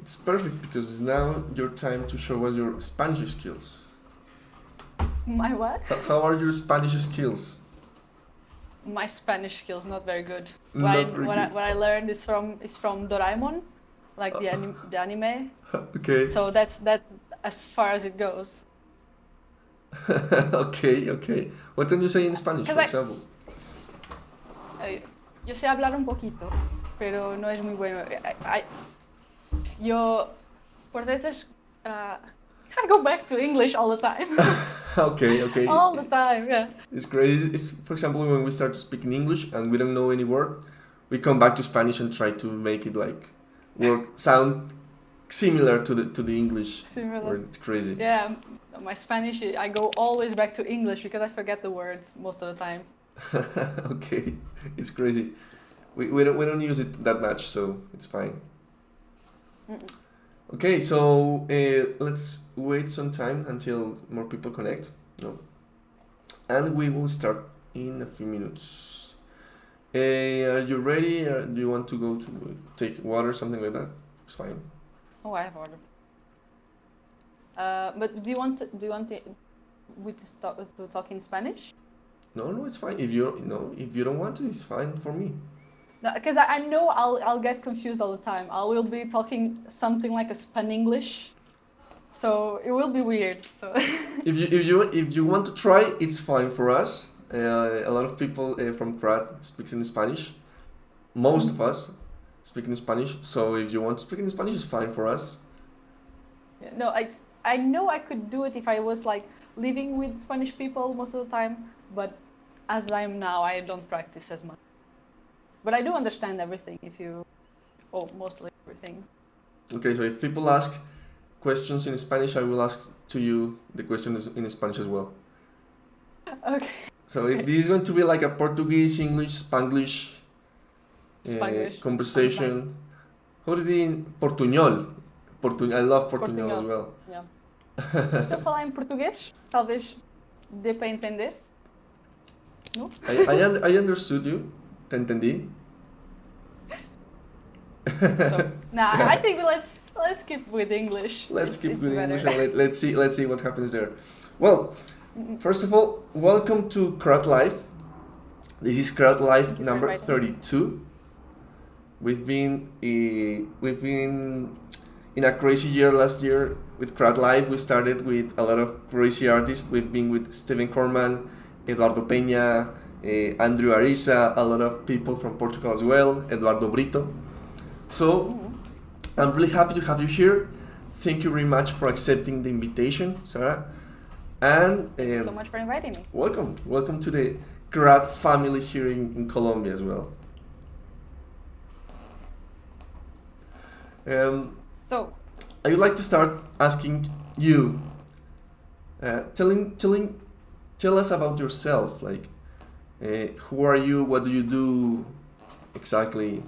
It's perfect because it's now your time to show us your Spanish skills. My what? How are your Spanish skills? My Spanish skills not very good. Not very What good. I learned is from Doraemon, like the anime. Okay. So that's as far as it goes. Okay. What can you say in Spanish, for example? Yo sé hablar un poquito, pero no es muy bueno. Yo, por veces, I go back to English all the time. Okay. All the time, yeah. It's great. It's, for example, when we start speaking English and we don't know any word, we come back to Spanish and try to make it like sound similar to the English. Similar. Word. It's crazy. Yeah, my Spanish, I go always back to English because I forget the words most of the time. Okay, it's crazy. We don't use it that much, so it's fine. Mm-mm. Okay, so let's wait some time until more people connect. No, and we will start in a few minutes. Are you ready? Or do you want to go to take water, something like that? It's fine. Oh, I have ordered. But do you want to talk in Spanish? No, it's fine. If you don't want to, it's fine for me. No, because I know I'll get confused all the time. I will be talking something like a Span English, so it will be weird. So If you want to try, it's fine for us. A lot of people from Crad speaks in Spanish. Most of us speak in Spanish. So if you want to speak in Spanish, it's fine for us. Yeah, no, I know I could do it if I was like living with Spanish people most of the time, but as I'm now, I don't practice as much. But I do understand everything mostly everything. Okay, so if people ask questions in Spanish, I will ask to you the questions in Spanish as well. Okay. So this is going to be like a Portuguese, English, Spanglish conversation. How did in Portuñol? I love Portuñol as well. Yeah. Se eu falar em português, talvez dê para entender. No? I understood you. Te entendí. I think let's keep with English. Let's keep with English and let's see what happens there. Well, first of all, welcome to Crad Life. This is Crad Life number 32. We've been in a crazy year last year with Crad Life. We started with a lot of crazy artists. We've been with Steven Corman, Eduardo Peña, Andrew Ariza, a lot of people from Portugal as well, Eduardo Brito. So I'm really happy to have you here. Thank you very much for accepting the invitation, Sara. And thank you so much for inviting me. Welcome to the Crad family here in Colombia as well. So I would like to start asking you, tell us about yourself. Like, who are you? What do you do exactly?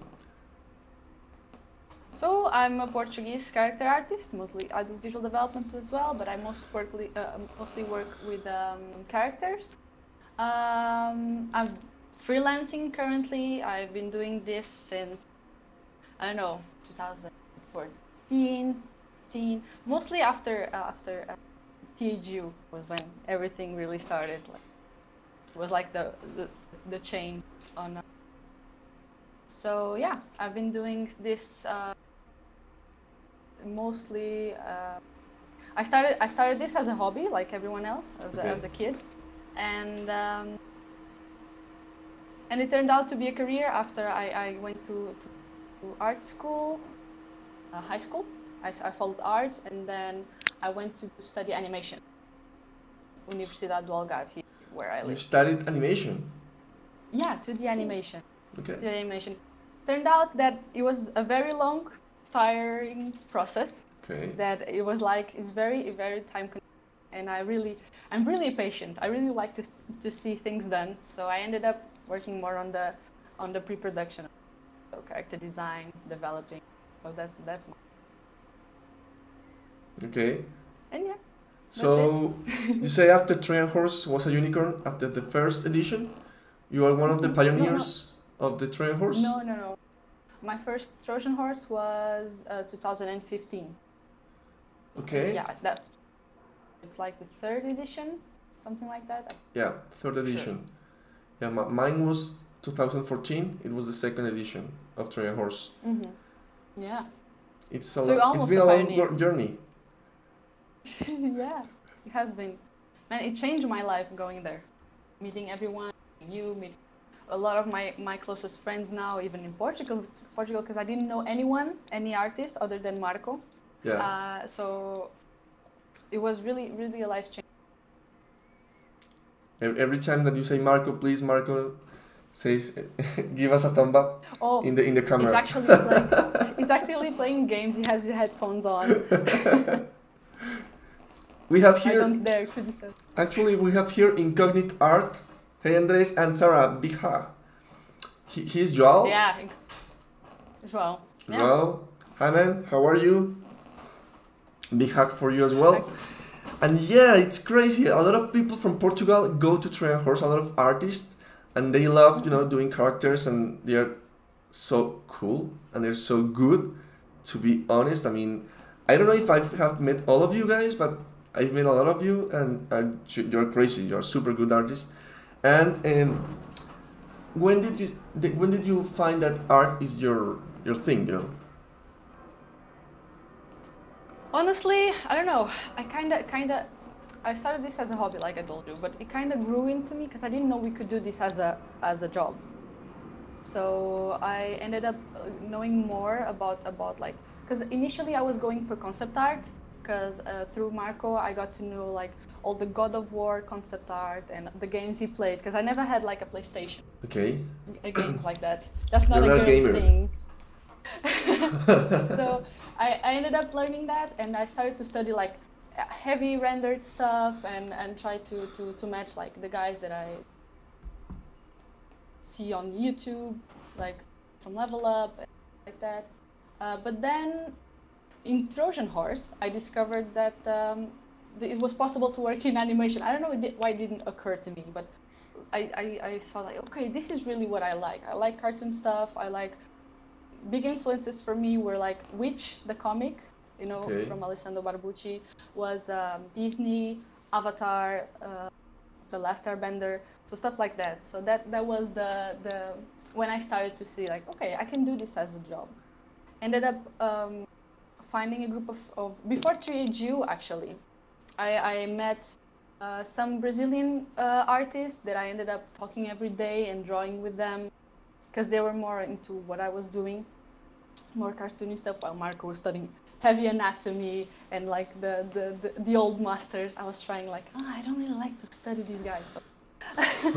So I'm a Portuguese character artist. Mostly I do visual development as well, but I mostly work with characters. I'm freelancing currently. I've been doing this since 2014. Mostly after THU was when everything really started. It was like the change on. So yeah, I've been doing this mostly. I started this as a hobby, like everyone else, as a kid, and it turned out to be a career after I went to art school, high school. I followed arts, and then I went to study animation. Universidade do Algarve, where I live. You studied animation? Yeah, 2D animation. Okay. 2D animation. Turned out that it was a very long, tiring process. Okay. That it's very time consuming, and I'm really patient. I really like to see things done. So I ended up working more on the pre-production, so character design, developing. So that's my. Okay. And yeah. So you say after Trojan Horse was a unicorn after the first edition, you are one of the pioneers of the Trojan Horse? No. my first Trojan horse was 2015. Okay. Yeah, it's like the third edition, something like that. Yeah, third edition. Sure. Yeah, mine was 2014. It was the second edition of Trojan Horse. Yeah. It's been a long journey. Yeah, it has been. Man, it changed my life going there. Meeting everyone, meeting a lot of my closest friends now, even in Portugal, because I didn't know any artist other than Marco. Yeah. So it was really, really a life change. Every time that you say Marco, please, Marco says, give us a thumb up in the camera. He's actually playing games. He has his headphones on. We have here. I don't dare criticize. Actually, we have here Incognite Art. Hey, Andres and Sara, big ha. He's Joao. Yeah, Joao. Yeah. Joao, hi man, how are you? Big hug for you as well. And yeah, it's crazy. A lot of people from Portugal go to Trojan Horse, a lot of artists, and they love, doing characters, and they're so cool and they're so good. To be honest, I mean, I don't know if I have met all of you guys, but I've met a lot of you, and you're crazy. You're super good artists. And when did you find that art is your thing? Honestly, I don't know. I started this as a hobby, like I told you, but it kind of grew into me because I didn't know we could do this as a job. So I ended up knowing more about like, because initially I was going for concept art, because through Marco I got to know like all the God of War concept art and the games he played, because I never had like a PlayStation. Okay. Games like that. That's not You're a gamer thing. So I ended up learning that, and I started to study like heavy rendered stuff and try to match like the guys that I see on YouTube, like from Level Up and like that. But then in Trojan Horse, I discovered that it was possible to work in animation. I don't know why it didn't occur to me, but I thought like, okay, this is really what I like. I like cartoon stuff. I like big influences for me were like Witch, the comic, okay, from Alessandro Barbucci, was Disney, Avatar, The Last Airbender, so stuff like that. So that was the when I started to see like, okay, I can do this as a job. Ended up finding a group of before 3HU actually. I met some Brazilian artists that I ended up talking every day and drawing with them, because they were more into what I was doing, more cartoony stuff, while Marco was studying heavy anatomy and like the old masters. I was trying like, I don't really like to study these guys. So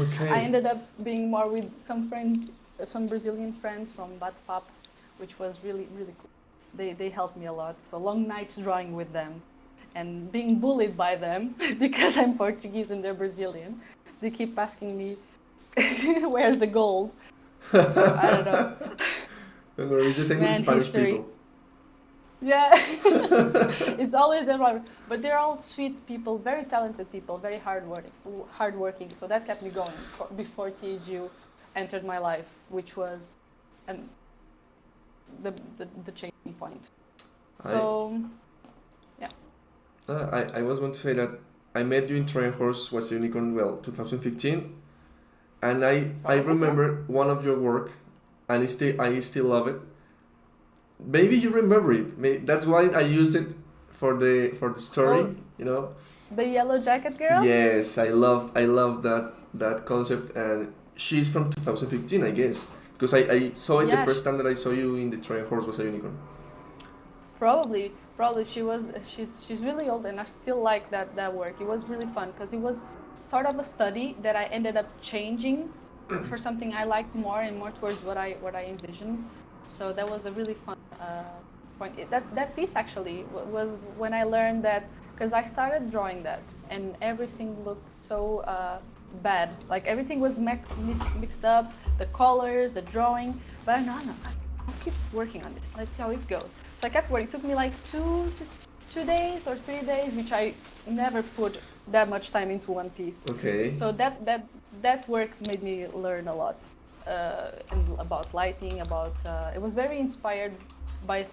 okay. I ended up being more with some friends, some Brazilian friends from Batpap, which was really, really cool. They helped me a lot. So long nights drawing with them and being bullied by them because I'm Portuguese and they're Brazilian. They keep asking me, where's the gold? So, I don't know. No, it's the same with Spanish people. Yeah, it's always the problem. But they're all sweet people, very talented people, very hardworking. So that kept me going before THU entered my life, which was the changing point. So, yeah. I was going to say that I met you in Trojan Horse was a Unicorn, 2015, and I remember one of your work, and I still love it. Maybe you remember it. That's why I used it for the story. The yellow jacket girl. Yes, I love that concept, and she's from 2015, I guess, because I saw it the first time that I saw you in the Trojan Horse was a Unicorn. Probably she's really old, and I still like that work. It was really fun because it was sort of a study that I ended up changing for something I liked more and more towards what I envisioned. So that was a really fun point. That piece actually was when I learned that, because I started drawing that and everything looked so bad. Like everything was mixed up, the colors, the drawing. But no, I'll keep working on this. Let's see how it goes. So I kept working. It took me like 2 days or 3 days, which I never put that much time into one piece. Okay. So that work made me learn a lot. and about lighting, about it was very inspired by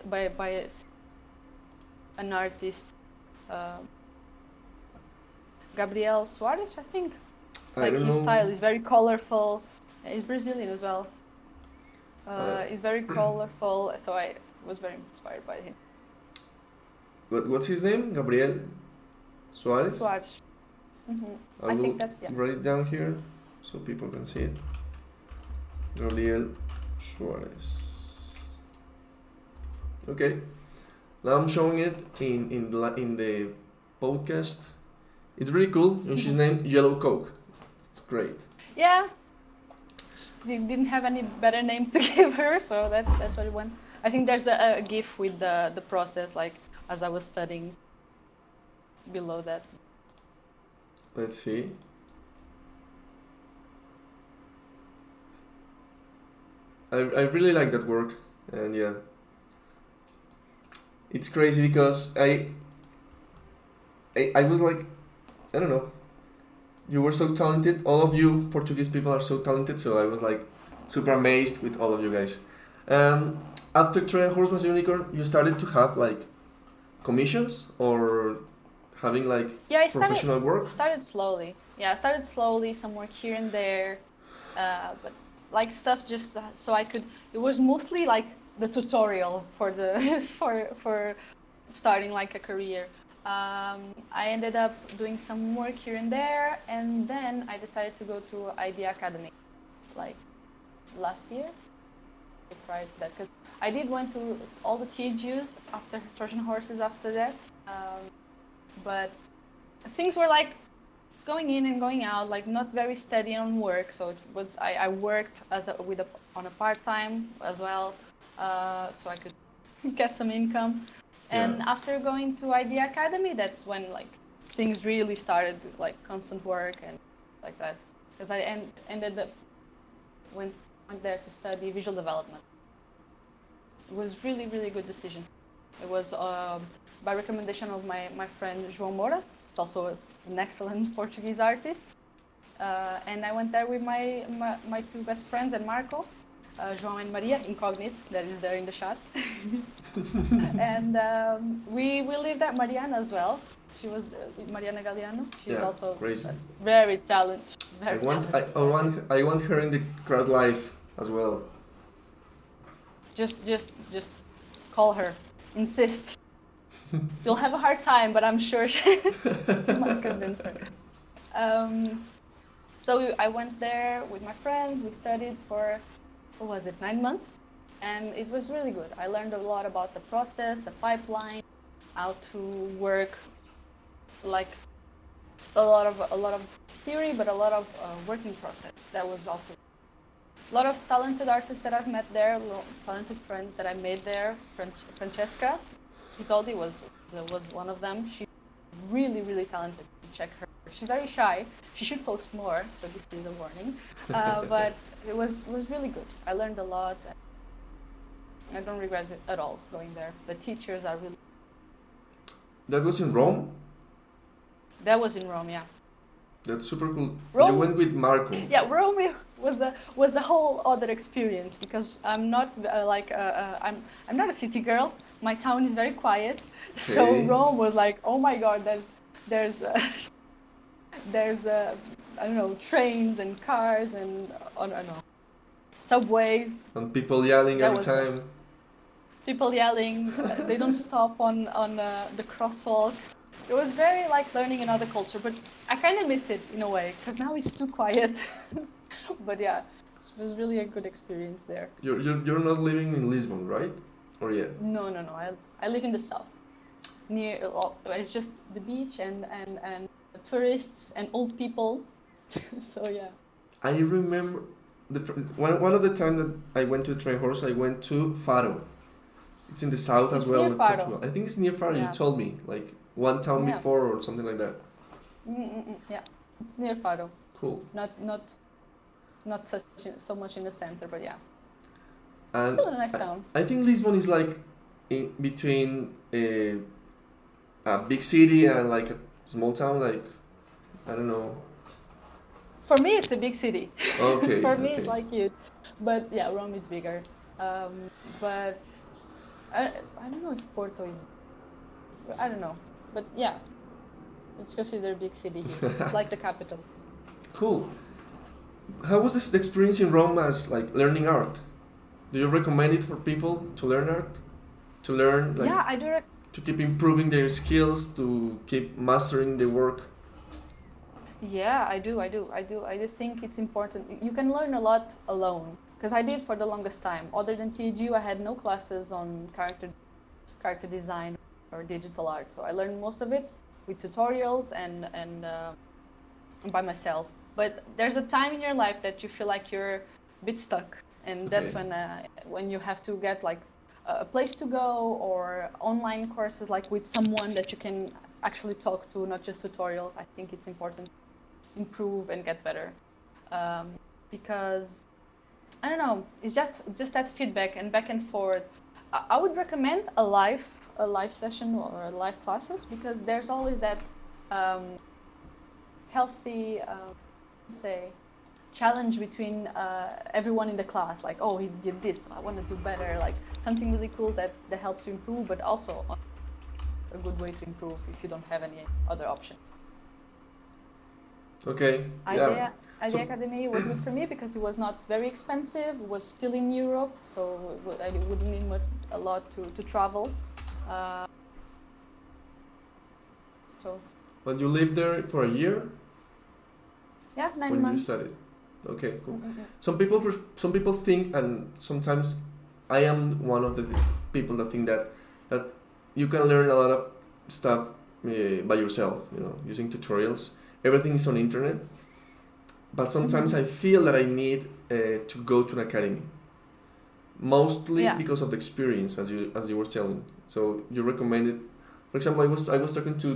an artist, uh, Gabriel Soares, I think. I Like don't his know. style is very colorful. He's Brazilian as well. He's very colorful, so I was very inspired by him. What's his name? Gabriel Suarez? Soares. I I will think that's, yeah. write it down here so people can see it. Gabriel Suarez. Okay. Now I'm showing it in the podcast. It's really cool. And she's named Yellow Coke. It's great. Yeah. She didn't have any better name to give her, so that's what it went. I think there's a GIF with the process, like as I was studying below that. Let's see. I really like that work, and yeah, it's crazy because I was like, I don't know, you were so talented. All of you Portuguese people are so talented, so I was like super amazed with all of you guys. After Trojan Horse Was a Unicorn, you started to have like commissions or having like professional work? Started slowly. Yeah, I started slowly, some work here and there, but like stuff just so I could. It was mostly like the tutorial for the for starting like a career. I ended up doing some work here and there, and then I decided to go to Idea Academy, like last year. Prior to that, because I did went to all the THUs after Trojan Horses after that, but things were like going in and going out, like not very steady on work. So it was I worked on a part-time as well, so I could get some income. And after going to Idea Academy, that's when like things really started, like constant work and like that. Because I ended up went there to study visual development. It was really good decision. It was by recommendation of my friend João Moura. It's also an excellent Portuguese artist. And I went there with my two best friends and Marco, João and Maria, incognito, that is there in the shot. And we lived at Mariana as well. She was Mariana Galeano. She's also crazy. Very talented. I want her in the Crad live as well. Just call her. Insist. You'll have a hard time, but I'm sure she might convince her. So I went there with my friends. We studied for, 9 months, and it was really good. I learned a lot about the process, the pipeline, how to work, like a lot of theory, but a lot of working process. That was also a lot of talented artists that I've met there, talented friends that I made there. Francesca Isoldi was one of them. She's really talented. Check her. She's very shy. She should post more, so this is a warning. But it was really good. I learned a lot. I don't regret it at all going there. The teachers are really. That was in Rome? That was in Rome, yeah. That's super cool. Rome, you went with Marco. Yeah, Rome was a whole other experience because I'm not I'm not a city girl. My town is very quiet, okay. So Rome was like, oh my God, there's I don't know, trains and cars and I don't know, subways. And people yelling every time. People yelling. They don't stop on the crosswalk. It was very like learning another culture, but I kind of miss it in a way because now it's too quiet. But yeah, it was really a good experience there. You're not living in Lisbon, right? Or yeah? No. I live in the south. It's just the beach and tourists and old people. So yeah. I remember one of the time that I went to Trojan Horse, I went to Faro. It's in the south as well in Portugal. I think it's near Faro. Yeah. You told me like one town before or something like that. Yeah, it's near Faro. Cool. Not so much in the center, but yeah. And still a nice town. I think Lisbon is like in between a big city and like a small town, like I don't know. For me, it's a big city. Okay, For me, it's okay. like huge. But yeah, Rome is bigger. But I don't know if Porto is. I don't know. But yeah, it's considered a big city here. It's like the capital. Cool. How was this experience in Rome as like learning art? Do you recommend it for people to learn art? To learn like Yeah, I do. to keep improving their skills, to keep mastering the work? Yeah, I do. I do think it's important. You can learn a lot alone because I did for the longest time. Other than TGU, I had no classes on character design or digital art. So I learned most of it with tutorials and by myself. But there's a time in your life that you feel like you're a bit stuck, and that's Okay. when you have to get like a place to go or online courses like with someone that you can actually talk to, not just tutorials. I think it's important to improve and get better because I don't know. It's just that feedback and back and forth. I would recommend a live session or live classes because there's always that um, healthy say challenge between everyone in the class. Like, oh, he did this, so I want to do better. Like something really cool that helps you improve, but also a good way to improve if you don't have any other option. Okay. Yeah. Idea So Academy was good for me because it was not very expensive. It was still in Europe, so I wouldn't need a lot to travel. Uh, so when you lived there for a year, yeah, nine when you months. studied. Okay, cool. Mm-mm-mm. Some people think, and sometimes I am one of the people that think that you can learn a lot of stuff by yourself. You know, using tutorials. Everything is on internet. But sometimes Mm-hmm. I feel that I need to go to an academy, mostly Yeah. because of the experience, as you were telling. So you recommended, for example, I was talking to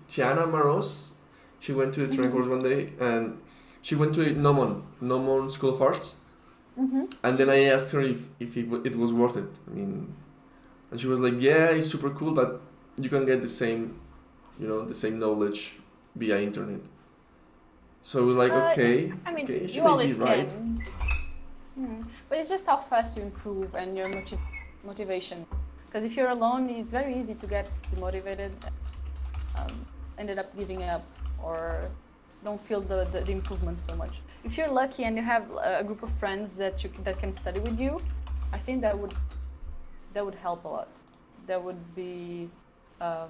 Tiana Maros. She went to the training Mm-hmm. course one day, and she went to Nomon School of Arts, Mm-hmm. and then I asked her if it was worth it. I mean, and she was like, yeah, it's super cool, but you can get the same, the same knowledge via internet. So I was like, Yeah, okay, I mean, okay, she you may be always right. can. But it's just how fast you improve and your motivation. Because if you're alone, it's very easy to get demotivated, um, ended up giving up, or don't feel the improvement so much. If you're lucky and you have a group of friends that can study with you, I think that would help a lot. That would be um,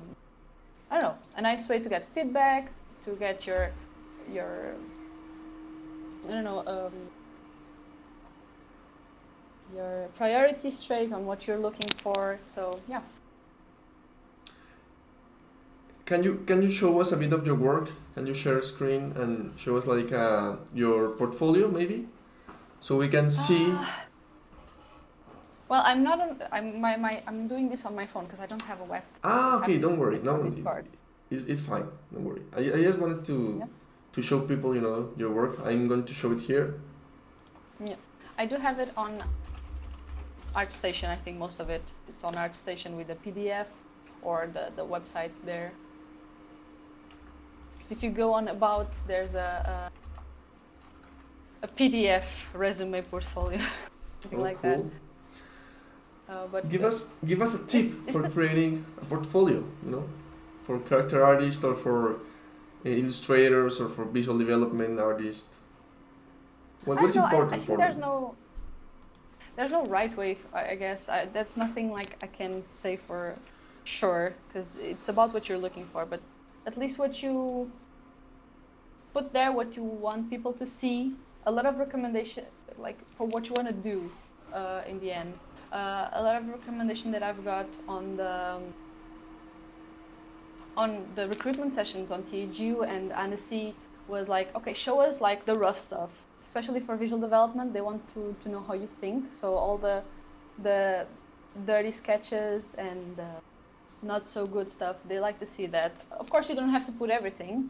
I don't know, a nice way to get feedback, to get your I don't know your priorities straight on what you're looking for. So yeah. Can you show us a bit of your work? Can you share a screen and show us like your portfolio maybe, so we can see? Uh, well, I'm not on. I'm doing this on my phone because I don't have a webcam. I would Ah, have okay, to don't worry. connect on No, Discord. it's fine. Don't worry. I just wanted Yeah. to show people, your work. I'm going to show it here. Yeah. I do have it on ArtStation. I think most of it. It's on ArtStation with the PDF or the website there. Because if you go on about, there's a PDF resume portfolio, something Oh, like that. cool. But Give us a tip it's for creating a portfolio. For character artists or for illustrators or for visual development artists. I What don't is know. I important think for them? there's no right way. I guess that's nothing like I can say for sure because it's about what you're looking for. But at least what you put there, what you want people to see, a lot of recommendation like for what you want to do in the end. A lot of recommendation that I've got on the recruitment sessions on THU and Annecy was like, okay, show us like the rough stuff, especially for visual development. They want to know how you think. So all the dirty sketches and not so good stuff, they like to see that. Of course, you don't have to put everything,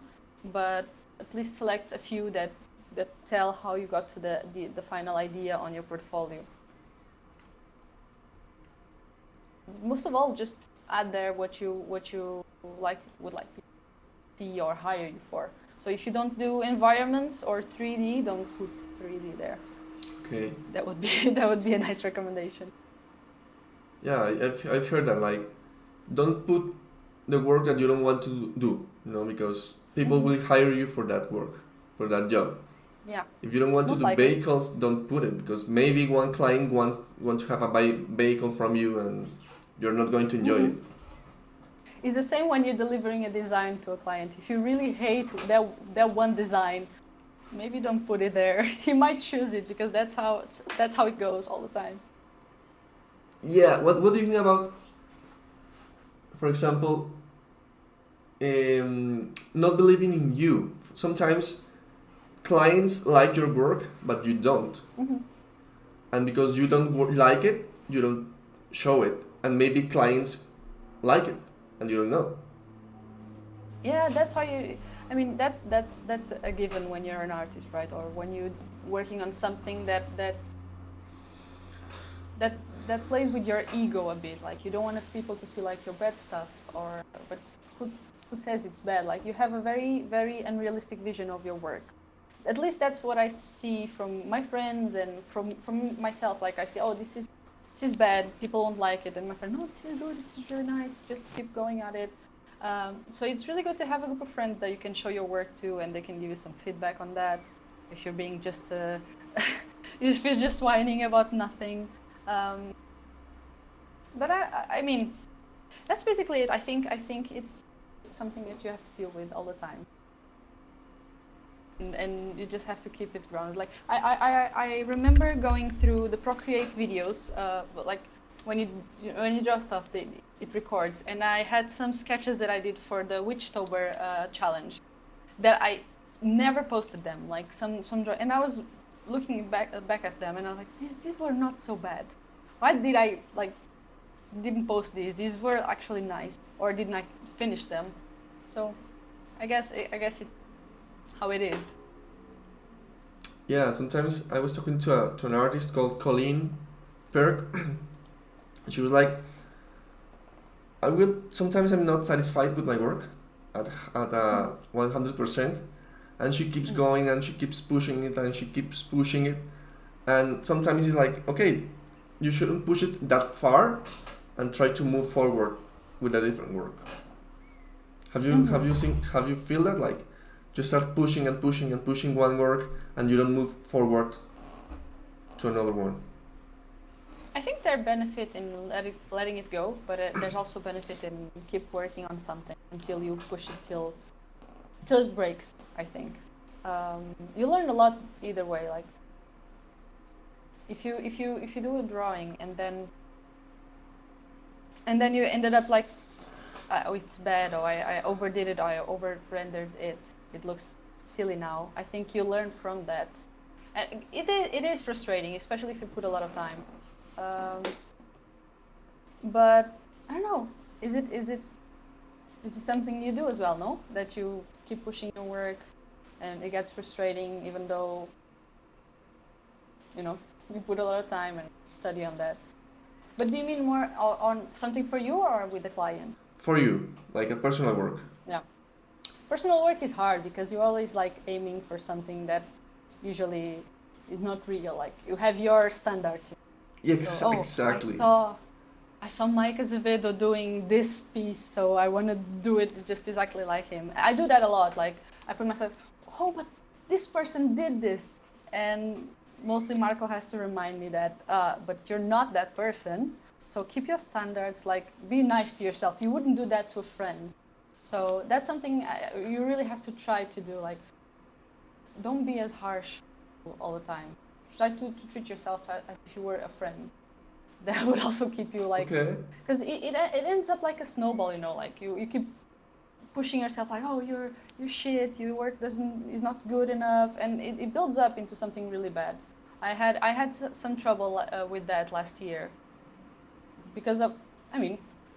but at least select a few that tell how you got to the final idea on your portfolio. Most of all, just add there what you would like to see or hire you for. So if you don't do environments or 3D, don't put 3D there. Okay. That would be that would be a nice recommendation. Yeah, I've heard that, like, don't put the work that you don't want to do, because people will hire you for that work, for that job. Yeah. If you don't want to Most do likely. vehicles, don't put it, because maybe one client wants to have a vehicle from you and you're not going to enjoy it. It's the same when you're delivering a design to a client. If you really hate that one design, maybe don't put it there. He might choose it because that's how it goes all the time. Yeah, what do you think about, for example, not believing in you? Sometimes clients like your work, but you don't. And because you don't like it, you don't show it. And maybe clients like it, and you don't know. Yeah, that's why that's a given when you're an artist, right? Or when you're working on something that plays with your ego a bit. Like you don't want people to see like your bad stuff, but who says it's bad? Like you have a very, very unrealistic vision of your work. At least that's what I see from my friends and from myself. Like I see, oh, this is bad. People won't like it, and my friend, no, this is good. This is really nice. Just keep going at it. So it's really good to have a group of friends that you can show your work to, and they can give you some feedback on that. If you're being just if you're just whining about nothing. But I mean, that's basically it. I think it's something that you have to deal with all the time. And you just have to keep it grounded. Like I remember going through the Procreate videos, like when you draw stuff, it records. And I had some sketches that I did for the Witchtober challenge that I never posted them. Like some and I was looking back at them, and I was like, these were not so bad. Why did I didn't post these? These were actually nice, or didn't I finish them? So I guess it's how it is. Yeah, sometimes I was talking to an artist called Colleen Ferg. She was like, sometimes I'm not satisfied with my work at 100%, and she keeps going and she keeps pushing it and she keeps pushing it, and sometimes it's like, okay, you shouldn't push it that far, and try to move forward with a different work. Have you feel that, like, you start pushing and pushing and pushing one work and you don't move forward to another one? I think there's benefit in letting it go, but there's also benefit in keep working on something until you push it till it breaks. I think you learn a lot either way. Like if you do a drawing and then you ended up like, oh, it's bad, or I overdid it, or I over rendered it. It looks silly now. I think you learn from that, and it is frustrating, especially if you put a lot of time. But I don't know. Is it something you do as well? No, that you keep pushing your work, and it gets frustrating, even though you put a lot of time and study on that. But do you mean more on something for you or with the client? For you, like a personal work. Yeah. Personal work is hard because you're always like aiming for something that usually is not real. Like you have your standards. Yeah, So, exactly. I saw Mike Azevedo doing this piece, so I want to do it just exactly like him. I do that a lot. Like I put myself, oh, but this person did this, and mostly Marco has to remind me that, but you're not that person. So keep your standards. Like be nice to yourself. You wouldn't do that to a friend. So that's something you really have to try to do. Like, don't be as harsh all the time. Try to treat yourself as if you were a friend. That would also keep you like, because it ends up like a snowball, Like you keep pushing yourself, like, oh, you're shit. Your work is not good enough, and it builds up into something really bad. I had some trouble with that last year because of,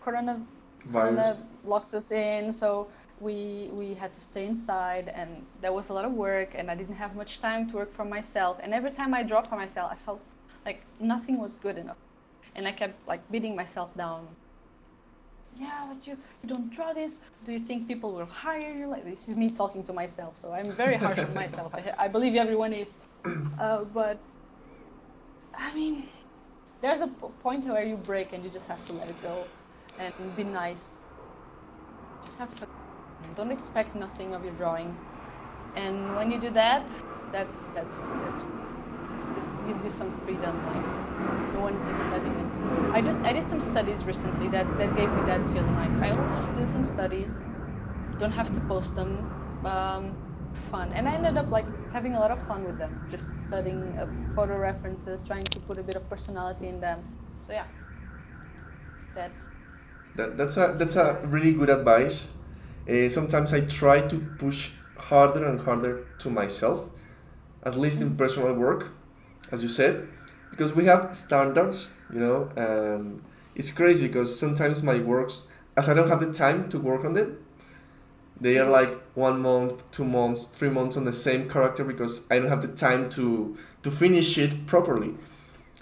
Corona locked us in, so we had to stay inside, and there was a lot of work, and I didn't have much time to work for myself. And every time I draw for myself, I felt like nothing was good enough, and I kept like beating myself down. Yeah, but you don't draw this. Do you think people will hire you? Like, this is me talking to myself, so I'm very harsh on myself. I believe everyone is. But, I mean, there's a point where you break and you just have to let it go and be nice. Just have fun. Don't expect nothing of your drawing. And when you do that, that's just gives you some freedom. Like, no one is expecting it. I did some studies recently that gave me that feeling. Like, I will just do some studies, don't have to post them, fun. And I ended up like having a lot of fun with them, just studying photo references, trying to put a bit of personality in them. So yeah, that's a really good advice. Sometimes I try to push harder and harder to myself, at least in personal work, as you said, because we have standards, and it's crazy because sometimes my works, as I don't have the time to work on it, they are like 1 month, 2 months, 3 months on the same character because I don't have the time to finish it properly.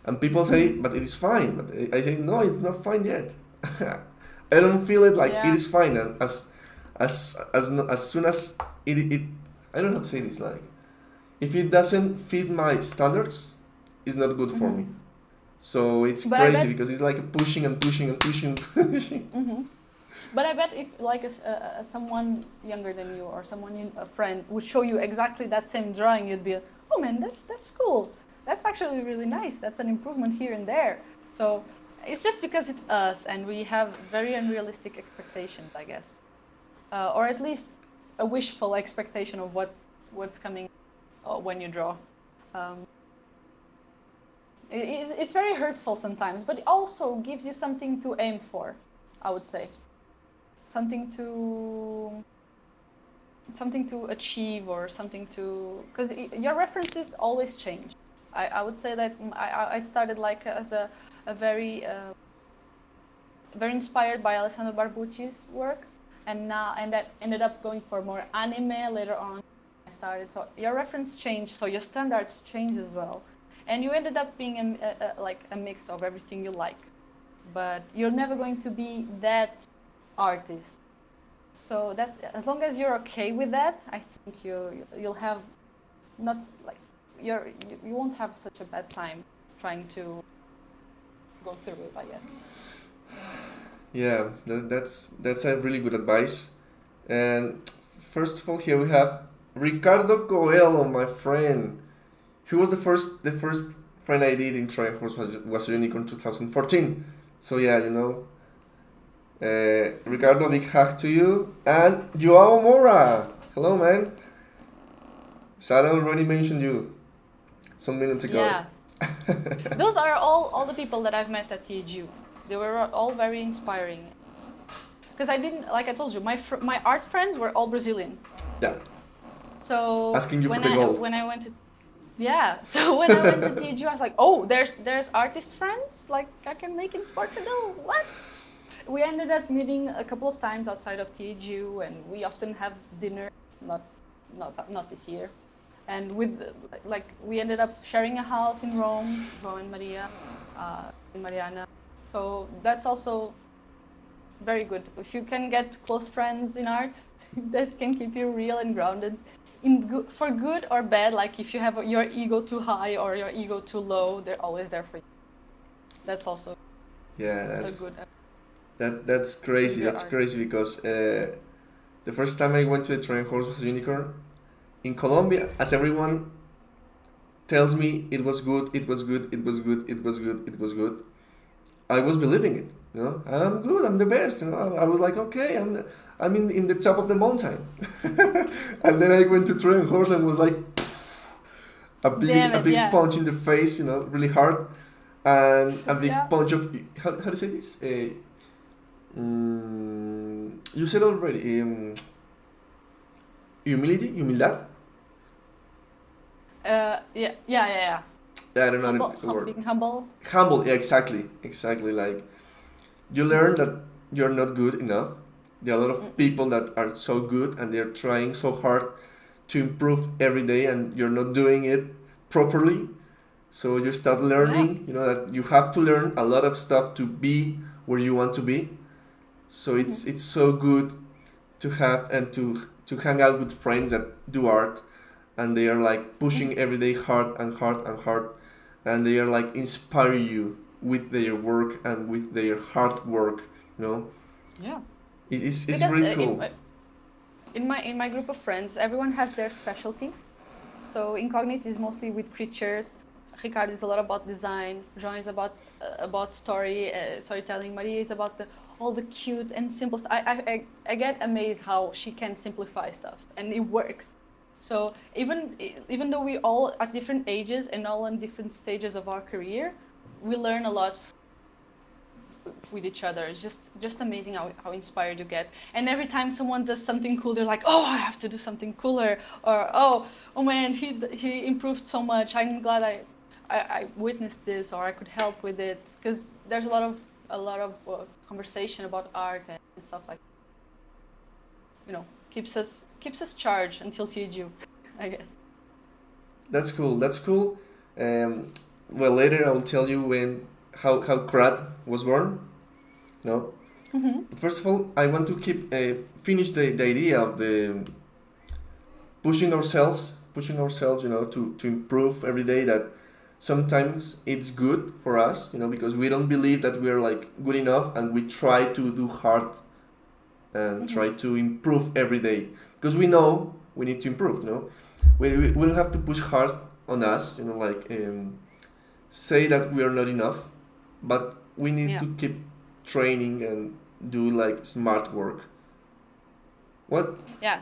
And people say, but it is fine. But I say, no, it's not fine yet. I don't feel it like it is fine. And as soon as it I don't know how to say this, like, if it doesn't fit my standards, it's not good for me. So it's crazy because it's like pushing and pushing and pushing and pushing. But I bet if like someone younger than you or a friend would show you exactly that same drawing, you'd be, oh man, that's cool. That's actually really nice. That's an improvement here and there. So it's just because it's us and we have very unrealistic expectations, I guess, or at least a wishful expectation of what's coming when you draw. It's very hurtful sometimes, but it also gives you something to aim for, I would say. Something to achieve or something to, because your references always change. I would say that I started like as a very inspired by Alessandro Barbucci's work, and that ended up going for more anime later on. I started, so your reference changed, so your standards change as well, and you ended up being like a mix of everything you like, but you're never going to be that artist. So that's, as long as you're okay with that, I think you'll have not like you won't have such a bad time trying to go through it, I guess. Yeah, that's a really good advice. And first of all, here we have Ricardo Coelho, my friend. He was the first friend I did in Trojan Horse was a Unicorn 2014. So yeah, Ricardo, big hug to you. And Joao Mora, hello man. Sara already mentioned you some minutes ago. Yeah. Those are all the people that I've met at THU. They were all very inspiring. Because I didn't, like I told you, my art friends were all Brazilian. Yeah. So asking you for the gold. When I went to THU, I was like, oh, there's artist friends, like I can make in Portugal. What? We ended up meeting a couple of times outside of THU, and we often have dinner. Not this year. And we ended up sharing a house in Rome, João and Maria, in Mariana. So that's also very good. If you can get close friends in art, that can keep you real and grounded, for good or bad. Like if you have your ego too high or your ego too low, they're always there for you. That's also that's crazy. That's crazy because the first time I went to the Trojan Horse was a Unicorn in Colombia, as everyone tells me it was good, it was good, it was good, it was good, it was good. I was believing it, I'm good, I'm the best, I was like, okay, I'm in the top of the mountain. And then I went to Trojan Horse and was like a big punch in the face, really hard, and a big punch of, how do you say this? You said already, humildad. Yeah. I don't know the word. Being humble. Humble, yeah, exactly. Like, you learn that you're not good enough. There are a lot of people that are so good and they're trying so hard to improve every day, and you're not doing it properly. So you start learning, that you have to learn a lot of stuff to be where you want to be. So it's so good to have and to hang out with friends that do art, and they are like pushing every day hard and hard and hard, and they are like inspire you with their work and with their hard work. You know, Yeah. it's Because really cool. in my group of friends, everyone has their specialty. So Incognito is mostly with creatures. Ricardo is a lot about design. Jean is about storytelling. Maria is about all the cute and simple. I get amazed how she can simplify stuff, and it works. So even though we all at different ages and all in different stages of our career, we learn a lot with each other. It's just amazing how inspired you get. And every time someone does something cool, they're like, oh, I have to do something cooler, or oh man, he improved so much. I'm glad I witnessed this, or I could help with it, because there's a lot of conversation about art and stuff like that. You know, keeps us charged until TGU, I guess. That's cool. That's cool. Well, later I will tell you how Crad was born. No. But first of all, I want to finish the idea of the pushing ourselves. You know, to improve every day. That sometimes it's good for us. You know, because we don't believe that we are like good enough, and we try to do hard and try to improve every day, because we know we need to improve. You know, we don't have to push hard on us. You know, like say that we are not enough, but we need to keep training and do like smart work. What Yeah.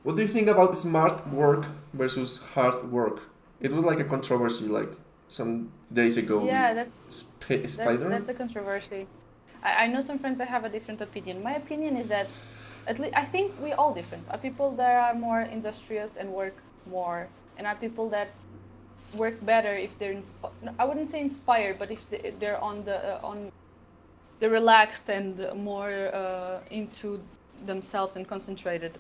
what do you think about smart work versus hard work? It was like a controversy like some days ago Yeah, with Spider. that's a controversy. I know some friends that have a different opinion. My opinion is that at least I think we all different. Are people that are more industrious and work more, and are people that work better if they're I wouldn't say inspired, but if they're on the relaxed and more into themselves and concentrated.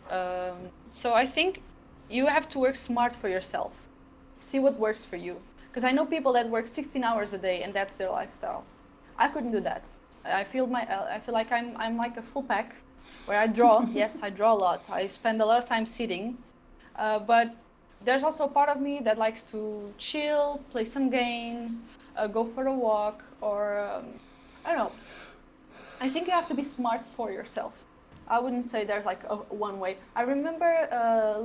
So I think you have to work smart for yourself. See what works for you. Because I know people that work 16 hours a day and that's their lifestyle. I couldn't do that. I feel like I'm like a full pack where I draw. Yes, I draw a lot. I spend a lot of time sitting, but there's also a part of me that likes to chill, play some games, go for a walk, or I don't know. I think you have to be smart for yourself. I wouldn't say there's like one way. I remember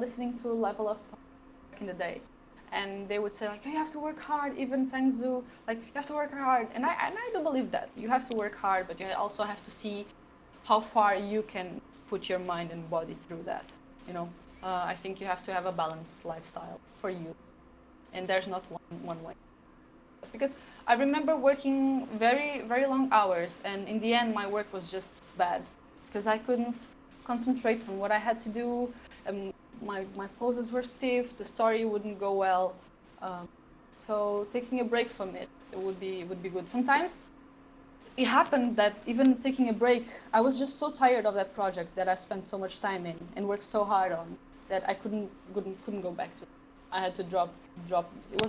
listening to Level Up back in the day, and they would say like, you have to work hard, even Feng Zhu, like you have to work hard. And I do believe that. You have to work hard, but you also have to see how far you can put your mind and body through that, you know. I think you have to have a balanced lifestyle for you, and there's not one way. Because I remember working very, very long hours, and in the end my work was just bad, because I couldn't concentrate on what I had to do, and my poses were stiff, the story wouldn't go well. So taking a break from it would be good. Sometimes it happened that even taking a break, I was just so tired of that project that I spent so much time in and worked so hard on that I couldn't go back to it. I had to drop. It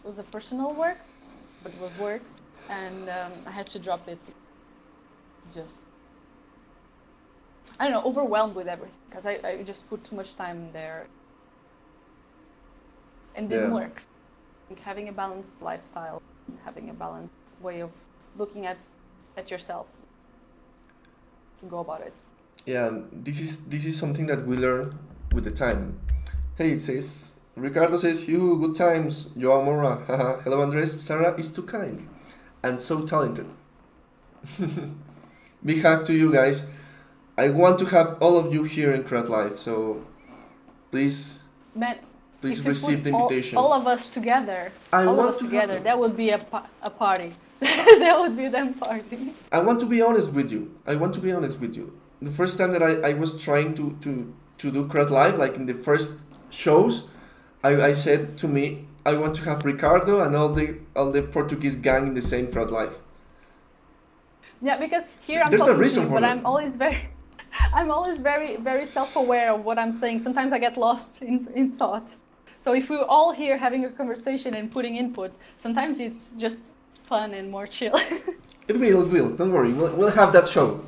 was a personal work, but it was work, and I had to drop it. Just I don't know, overwhelmed with everything, because I just put too much time there and didn't work. I think having a balanced lifestyle, having a balanced way of looking at yourself, to go about it. Yeah, this is something that we learn with the time. Hey, it says Ricardo says, "You good times, Joao Mora. Haha. Hello, Andres. Sara is too kind and so talented." Big hug to you guys. I want to have all of you here in Crad Live, so please, Man, please if you receive put the invitation. all of us together, I all of want us to together, have that would be a party. That would be them party. I want to be honest with you. The first time that I was trying to do Crad Live, like in the first shows, I said to me, I want to have Ricardo and all the Portuguese gang in the same Crad Live. Yeah, because here I'm There's a talking reason to you, for but that. I'm always very, very self-aware of what I'm saying. Sometimes I get lost in thought. So if we're all here having a conversation and putting input, sometimes it's just fun and more chill. It will. Don't worry. We'll have that show.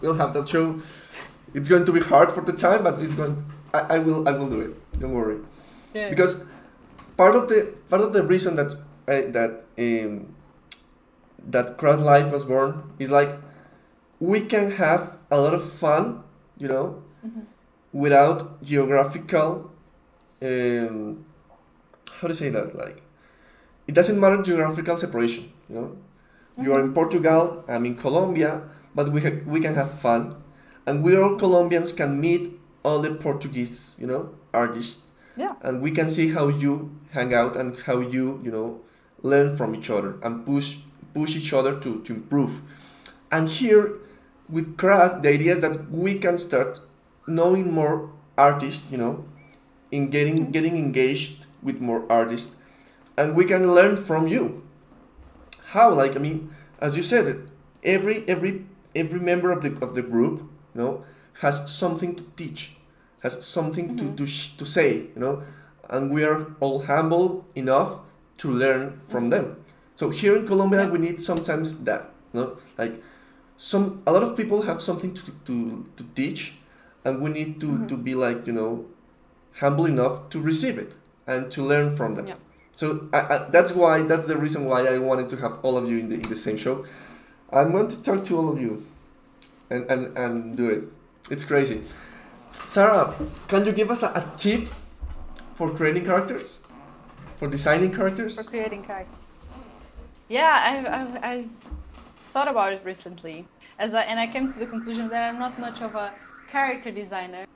It's going to be hard for the time, but it's going. I will do it. Don't worry. Yeah. Because part of the reason that Crad Life was born is like we can have a lot of fun, without geographical. How to say that? Like, it doesn't matter geographical separation. You are in Portugal, I'm in Colombia, but we can have fun, and we all Colombians can meet all the Portuguese, artists, and we can see how you hang out and how you, learn from each other and push each other to improve. And here with Crad, the idea is that we can start knowing more artists, in getting engaged with more artists, and we can learn from you. How? Like, I mean, as you said, every member of the group, has something to teach, has something to say, and we are all humble enough to learn from them. So here in Colombia, we need sometimes that, like a lot of people have something to teach, and we need to be like, humble enough to receive it and to learn from that. So that's the reason why I wanted to have all of you in the same show. I'm going to talk to all of you and do it. It's crazy. Sara, can you give us a tip for creating characters? For designing characters? For creating characters. Yeah, I've thought about it recently. And I came to the conclusion that I'm not much of a character designer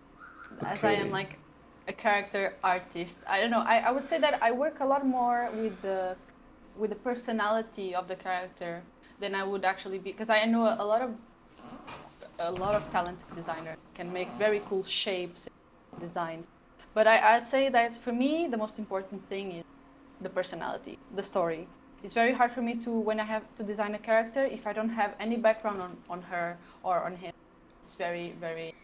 as I am like a character artist. I don't know. I would say that I work a lot more with the personality of the character than I would actually be, because I know a lot of talented designers can make very cool shapes and designs. But I'd say that for me the most important thing is the personality, the story. It's very hard for me when I have to design a character if I don't have any background on her or on him. It's very, very,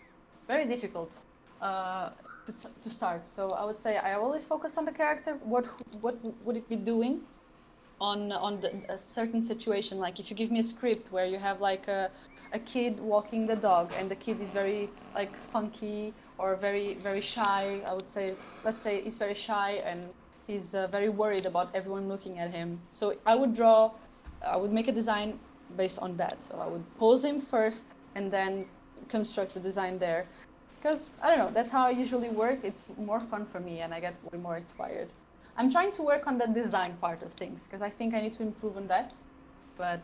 very difficult to start. So I would say I always focus on the character. What would it be doing on a certain situation? Like if you give me a script where you have like a kid walking the dog, and the kid is very like funky or very, very shy. I would say, let's say he's very shy and he's very worried about everyone looking at him. So I would make a design based on that. So I would pose him first and then construct the design there. Because, I don't know, that's how I usually work. It's more fun for me and I get way more inspired. I'm trying to work on the design part of things because I think I need to improve on that. But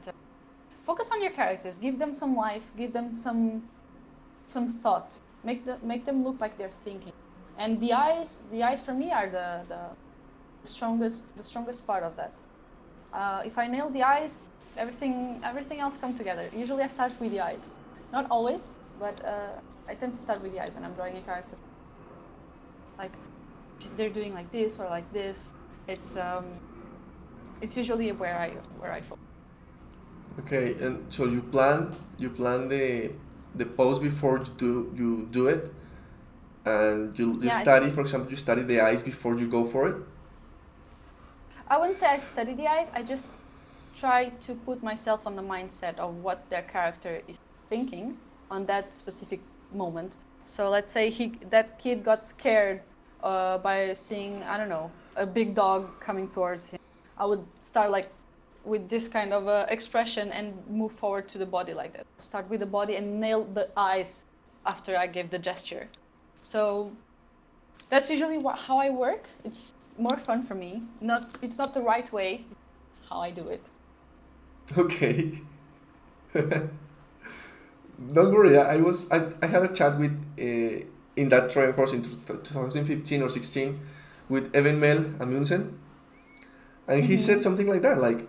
focus on your characters. Give them some life. Give them some thought. Make them look like they're thinking. And the eyes for me are the strongest part of that. If I nail the eyes, everything else comes together. Usually I start with the eyes. Not always, but I tend to start with the eyes when I'm drawing a character. Like if they're doing like this or like this, it's usually where I focus. Okay, and so you plan the pose before you do it, and you study. For example, you study the eyes before you go for it. I wouldn't say I study the eyes. I just try to put myself on the mindset of what their character is thinking on that specific moment. So let's say that kid got scared by seeing, I don't know, a big dog coming towards him. I would start like with this kind of expression and move forward to the body like that. Start with the body and nail the eyes after I gave the gesture. So that's usually how I work. It's more fun for me. It's not the right way, it's how I do it. Okay. Don't worry. I had a chat with in that trial course in 2015 or 16 with Evan Mel Amundsen, and he said something like that. Like,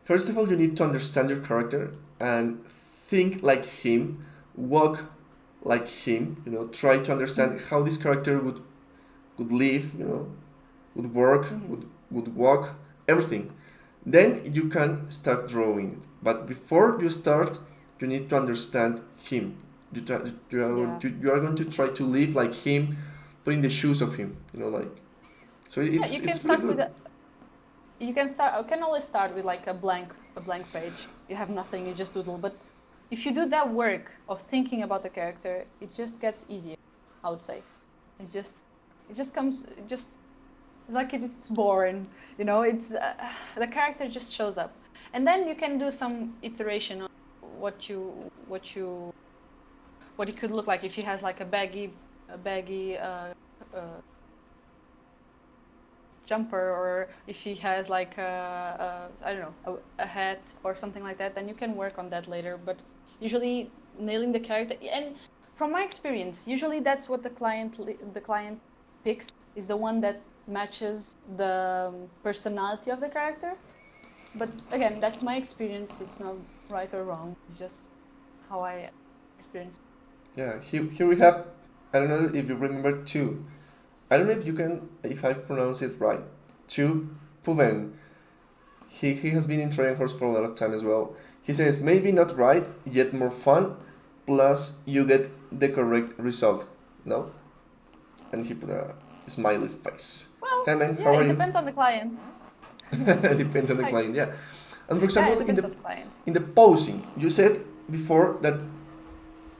first of all, you need to understand your character and think like him, walk like him. Try to understand how this character would live. Would work, would walk, everything. Then you can start drawing it. But before you start, you need to understand him. You are going to try to live like him, put in the shoes of him. So it's you can really start good. you can always start with like a blank page. You have nothing, you just doodle. But if you do that work of thinking about the character, it just gets easier, I would say. It just comes, like it's born, you know. It's the character just shows up, and then you can do some iteration on what it could look like if he has like a baggy jumper, or if he has like I don't know, a hat or something like that. Then you can work on that later. But usually nailing the character, and from my experience, usually that's what the client picks, is the one that matches the personality of the character. But again, that's my experience. It's not right or wrong. It's just how I experience. Yeah, here we have, I don't know if you remember two. I don't know if I pronounce it right. Two, Puven. He has been in Trojan Horse for a lot of time as well. He says, maybe not right, yet more fun, plus you get the correct result. No? And he put a smiley face. Well, hey man, yeah, how are it you? depends on the client. It depends on the client, yeah. And for example, it depends on the client. in the posing, you said before that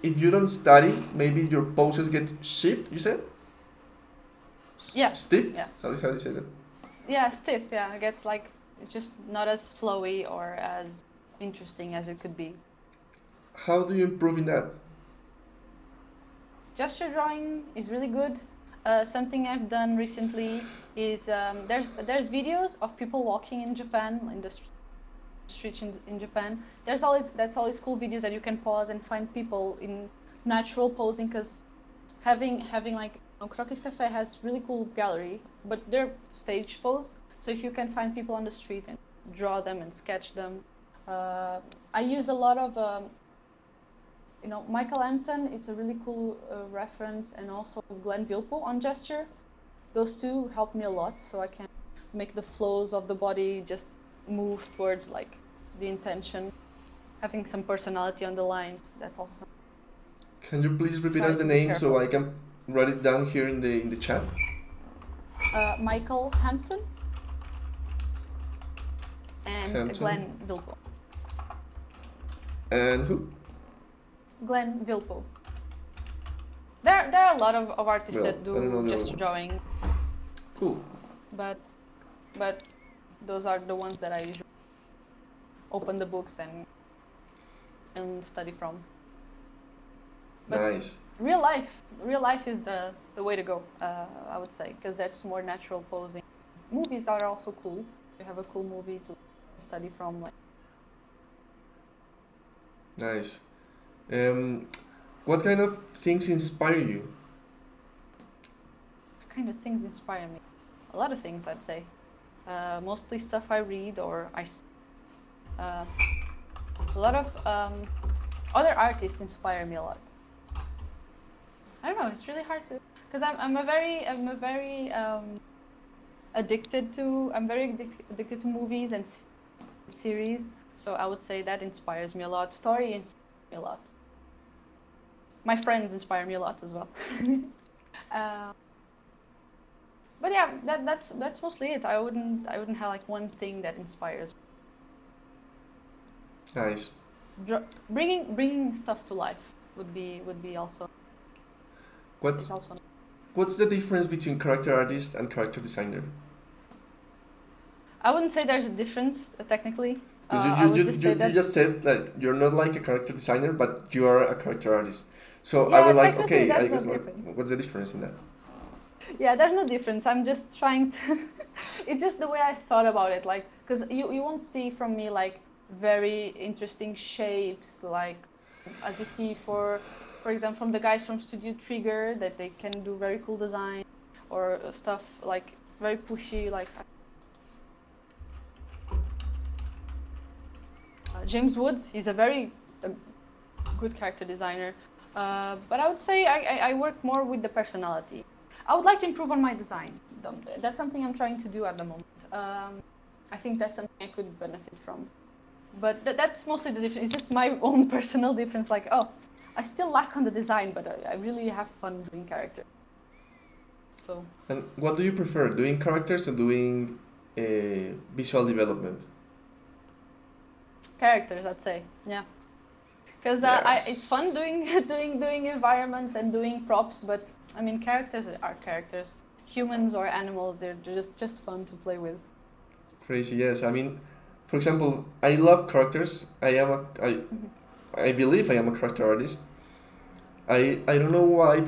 if you don't study, maybe your poses get shift, you said? Yeah. Stiff? Yeah. How do you say that? Yeah, stiff. Yeah, it gets like, it's just not as flowy or as interesting as it could be. How do you improve in that? Gesture drawing is really good. Something I've done recently is there's videos of people walking in Japan, in the streets in Japan. That's always cool videos that you can pause and find people in natural posing, because having like, Croquis Cafe has really cool gallery, but they're stage pose. So if you can find people on the street and draw them and sketch them, I use a lot of Michael Hampton is a really cool reference, and also Glenn Vilpo on gesture. Those two help me a lot, so I can make the flows of the body just move towards like the intention, having some personality on the lines. That's also something. Can you please repeat us the name so I can write it down here in the chat? Michael Hampton and Glenn Vilpo. And who? Glenn Vilpo. There are a lot of artists that do gesture drawing. Cool. But those are the ones that I usually open the books and study from. But nice. Real life is the way to go, I would say, because that's more natural posing. Movies are also cool. You have a cool movie to study from. Like. Nice. What kind of things inspire you? What kind of things inspire me? A lot of things, I'd say. Mostly stuff I read or I see. A lot of other artists inspire me a lot. I don't know. It's really hard to, because I'm very addicted to movies and series. So I would say that inspires me a lot. Story inspires me a lot. My friends inspire me a lot as well. But yeah, that's mostly it. I wouldn't have like one thing that inspires me. Nice. Bringing stuff to life would be also. What's the difference between character artist and character designer? I wouldn't say there's a difference technically. You just said that you're not like a character designer, but you are a character artist. So yeah, I was like, okay, I was like, what's the difference in that? Yeah, there's no difference. I'm just trying to. It's just the way I thought about it, like, because you won't see from me like very interesting shapes, like as you see for example from the guys from Studio Trigger, that they can do very cool design or stuff like very pushy, like. James Woods, he's a very good character designer, but I would say I work more with the personality. I would like to improve on my design. That's something I'm trying to do at the moment. I think that's something I could benefit from. But that's mostly the difference. It's just my own personal difference. Like, oh, I still lack on the design, but I really have fun doing characters. So. And what do you prefer, doing characters or doing visual development? Characters, I'd say. Yeah. Because it's fun Yes. doing doing environments and doing props, but I mean characters are characters. Humans or animals, they're just fun to play with. Crazy, yes. I mean, for example, I love characters. Mhm. I believe I am a character artist. I don't know why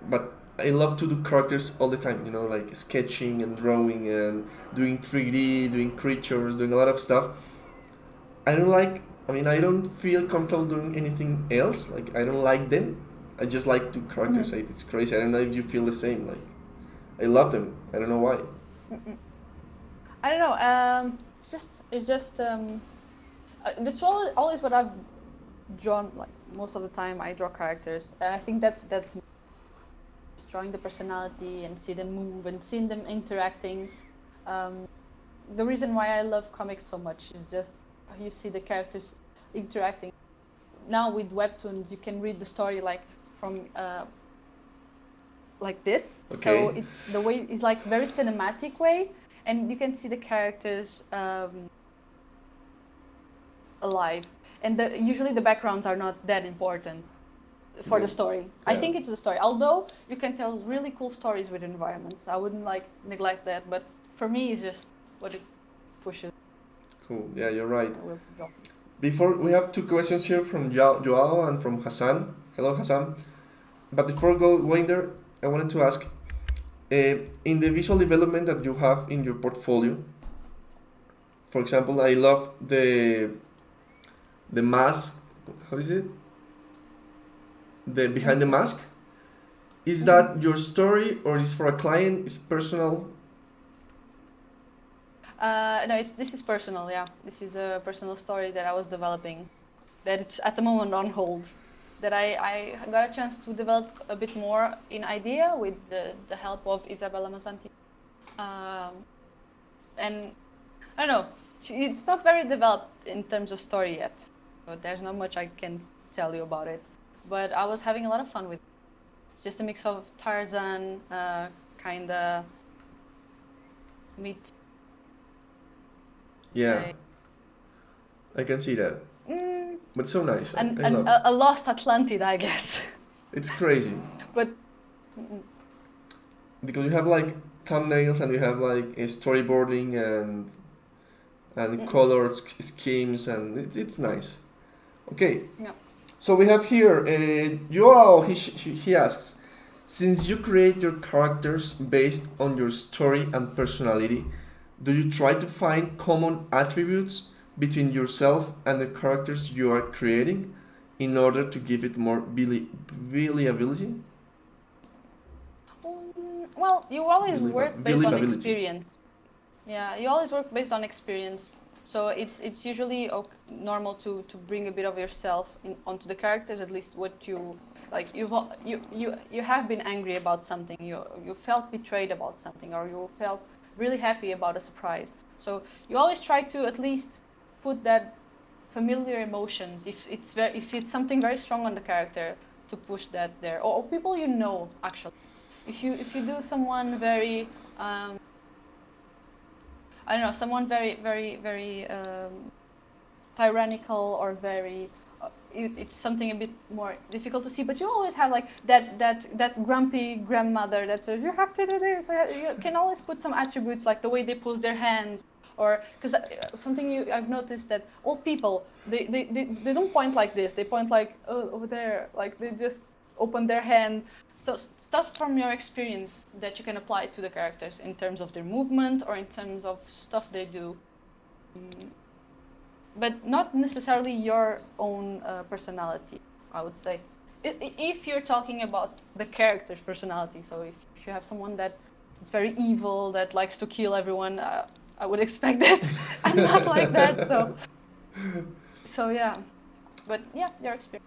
but I love to do characters all the time. You know, like sketching and drawing and doing 3D, doing creatures, doing a lot of stuff. I don't like. I mean, I don't feel comfortable doing anything else. Like I don't like them. I just like do characters. Mhm. It's crazy. I don't know if you feel the same. Like I love them. I don't know why. Mm-mm. I don't know. It's just that's always what I've drawn. Like most of the time, I draw characters, and I think that's just drawing the personality and see them move and seeing them interacting. Um, the reason why I love comics so much is just you see the characters interacting. Now with webtoons, you can read the story like from like this. So Okay. it's the way it's like very cinematic way, and you can see the characters alive. And usually the backgrounds are not that important for the No. story. I Yeah. think it's the story. Although you can tell really cool stories with environments. I wouldn't like neglect that, but for me it's just what it pushes Cool. Yeah, you're right. my will to draw. Before we have two questions here from Joao and from Hassan. Hello, Hassan. But before going there, I wanted to ask, in the visual development that you have in your portfolio, for example, I love the mask. How is it? The behind the mask. Is Mhm. that your story or is for a client? Is personal? No, this is personal. Yeah, this is a personal story that I was developing. That it's at the moment on hold. That I got a chance to develop a bit more in idea with the help of Isabella Masanti. Um, and I don't know, it's not very developed in terms of story yet. So there's not much I can tell you about it. But I was having a lot of fun with it. It's just a mix of Tarzan, kinda meet. Yeah, Uh, I can see that. mm, But so nice. and, I and love it. a lost Atlantid, I guess. It's crazy But mm, because you have like thumbnails and you have like a storyboarding and mm, colored schemes and it's nice. Okay, yeah. so we have here Joao. He asks, since you create your characters based on your story and personality, do you try to find common attributes between yourself and the characters you are creating in order to give it more believability? Well, you always work based on Believability. experience. Yeah, you always work based on experience. So it's usually normal to bring a bit of yourself onto the characters, at least what you like. You have been angry about something. You felt betrayed about something, or you felt really happy about a surprise. So you always try to at least put that familiar emotions. If it's something very strong on the character, to push that there, or people you know actually. If you do someone very I don't know, someone very tyrannical or very it's something a bit more difficult to see, but you always have like that grumpy grandmother that says you have to do this. You can always put some attributes like the way they pose their hands, or because something I've noticed that old people they don't point like this. They point like over there, like they just open their hand. So stuff from your experience that you can apply to the characters in terms of their movement or in terms of stuff they do. Mm, but not necessarily your own personality, I would say. If you're talking about the character's personality, so if you have someone that is very evil, that likes to kill everyone, I would expect that. I'm not like that, so yeah. But yeah, your experience,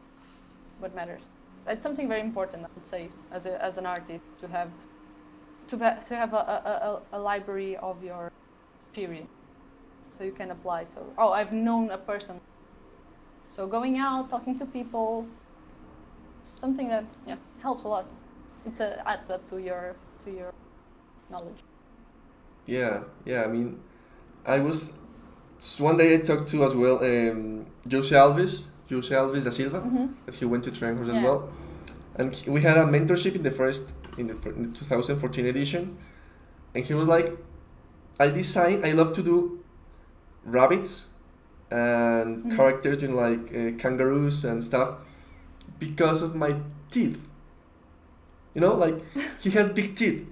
what matters. That's something very important, I would say, as an artist, to have a library of your experience, so you can apply. So, oh, I've known a person. So going out, talking to people, something that helps a lot. Adds up to your knowledge. yeah. I mean, I was one day I talked to as well Jose Alves da Silva, Mm-hmm. that he went to Tranhorse as Yeah. well, and we had a mentorship in the 2014 edition, and he was like, I love to do rabbits and Mm-hmm. characters, like kangaroos and stuff, because of my teeth. Like he has big teeth.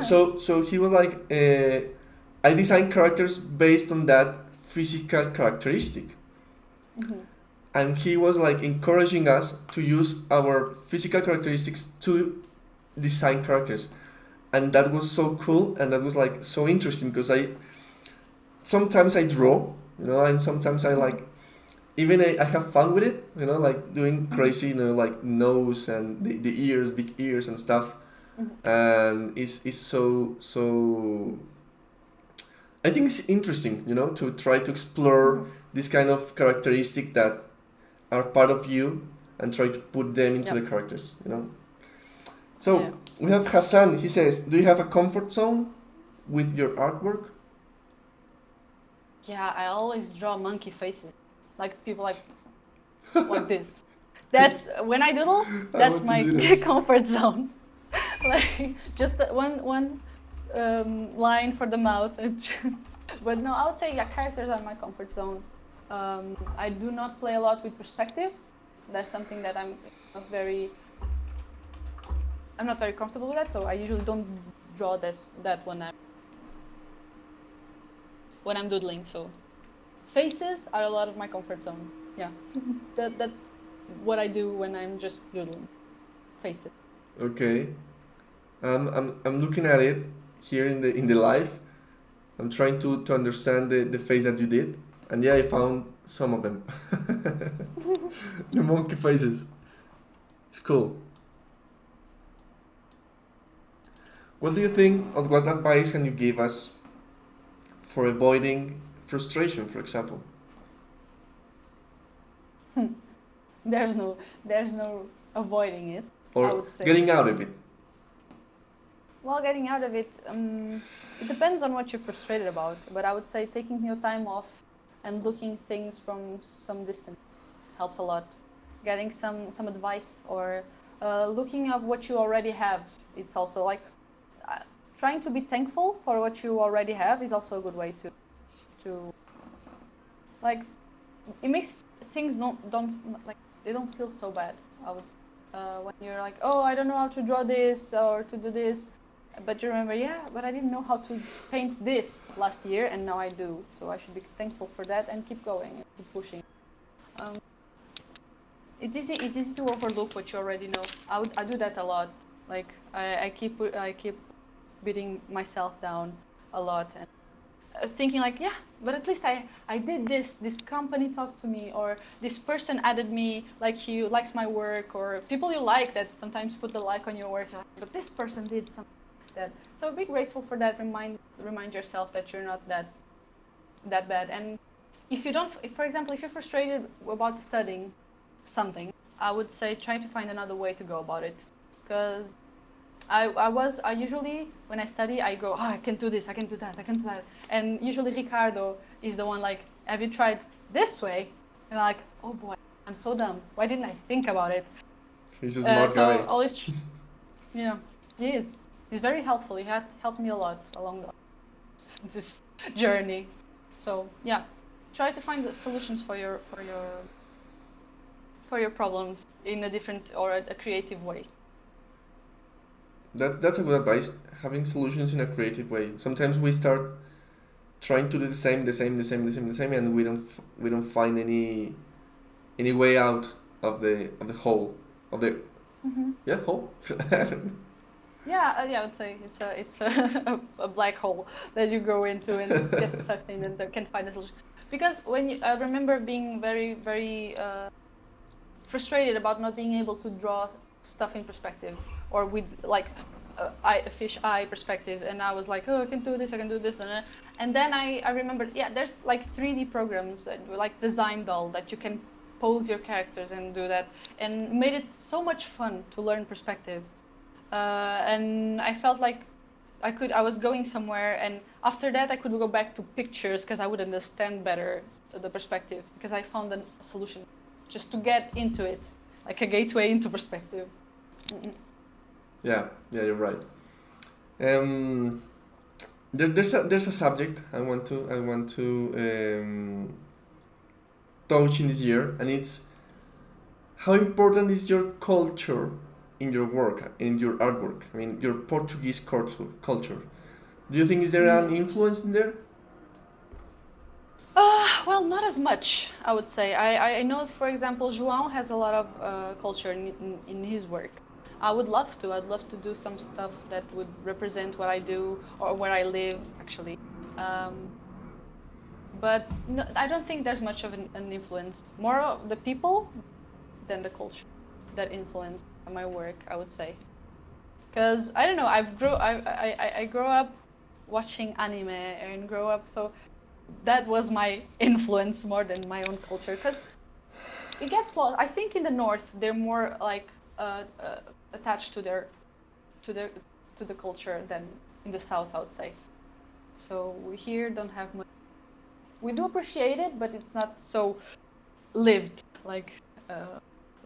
So he was like, I design characters based on that physical characteristic. Mm-hmm. And he was like encouraging us to use our physical characteristics to design characters. And that was so cool, and that was like so interesting, because I sometimes I draw, and sometimes I Mm-hmm. like, even I have fun with it, like doing Mm-hmm. crazy, like nose and the ears, big ears and stuff. Mm-hmm. And it's so I think it's interesting, to try to explore Mm-hmm. this kind of characteristic that are part of you, and try to put them into Yep. the characters. Yeah. So we have Hassan. He says, do you have a comfort zone with your artwork? Yeah, I always draw monkey faces, like people like this. That's when I doodle. I That's want to my do that. comfort zone. Like just one line for the mouth. But no, I would say, yeah, characters are my comfort zone. I do not play a lot with perspective. So that's something that not very I'm not very comfortable with that. So I usually don't draw that when I'm doodling. So faces are a lot of my comfort zone. Yeah, that's what I do when I'm just doodling. Faces. Okay. I'm looking at it here in the live. I'm trying to understand the face that you did, and yeah, I found some of them. The monkey faces. It's cool. What do you think, or what advice can you give us for avoiding frustration, for example? There's no avoiding it, I Or would say. getting out of it? Well, getting out of it, it depends on what you're frustrated about. But I would say taking your time off and looking things from some distance helps a lot. Getting some advice, or looking at what you already have. It's also like uh, trying to be thankful for what you already have is also a good way to like it makes things don't like they don't feel so bad. I would say. When you're like, oh, I don't know how to draw this or to do this, but you remember, yeah, but I didn't know how to paint this last year, and now I do. So I should be thankful for that and keep going and keep pushing. Um, it's easy to overlook what you already know. I do that a lot. Like I keep beating myself down a lot, and thinking like, yeah, but at least I did this company talked to me, or this person added me, like he likes my work, or people you like that sometimes put the like on your work, like, but this person did something like that. So be grateful for that. Remind yourself that you're not that bad. And if, for example, if you're frustrated about studying something, I would say try to find another way to go about it, because I usually, when I study, I go, oh, I can do this, I can do that, I can do that. And usually Ricardo is the one like, have you tried this way? And I'm like, oh boy, I'm so dumb. Why didn't I think about it? He's a smart So guy. always, yeah, he is. He's very helpful. He had helped me a lot along this journey. So yeah, try to find the solutions for your problems in a different or a creative way. That's a good advice. Having solutions in a creative way. Sometimes we start trying to do the same, and we don't find any way out of the hole of the Hmm. yeah hole. Yeah, I would say it's a black hole that you go into and get sucked in and can't find a solution. Because I remember being very, very frustrated about not being able to draw stuff in perspective, or with like a fish eye perspective, and I was like, oh, I can do this, and then I remembered, yeah, there's like 3D programs that were like Design Doll that you can pose your characters and do that, and made it so much fun to learn perspective. And I felt like I was going somewhere, and after that I could go back to pictures because I would understand better the perspective, because I found a solution just to get into it, like a gateway into perspective. Yeah, you're right. Um, there's a subject I want to touch in this year, and it's how important is your culture in your work, in your artwork. I mean, your Portuguese culture. Do you think is there an influence in there? Well, not as much, I would say. I know, for example, João has a lot of culture in his work. I would love to. I'd love to do some stuff that would represent what I do or where I live, actually. But no, I don't think there's much of an influence. More of the people than the culture that influence my work, I would say. Because I don't know, I grew up watching anime and grow up, so that was my influence more than my own culture. Because it gets lost. I think in the north they're more like attached to the culture than in the south, I would say. So we here don't have much. We do appreciate it, but it's not so lived. Like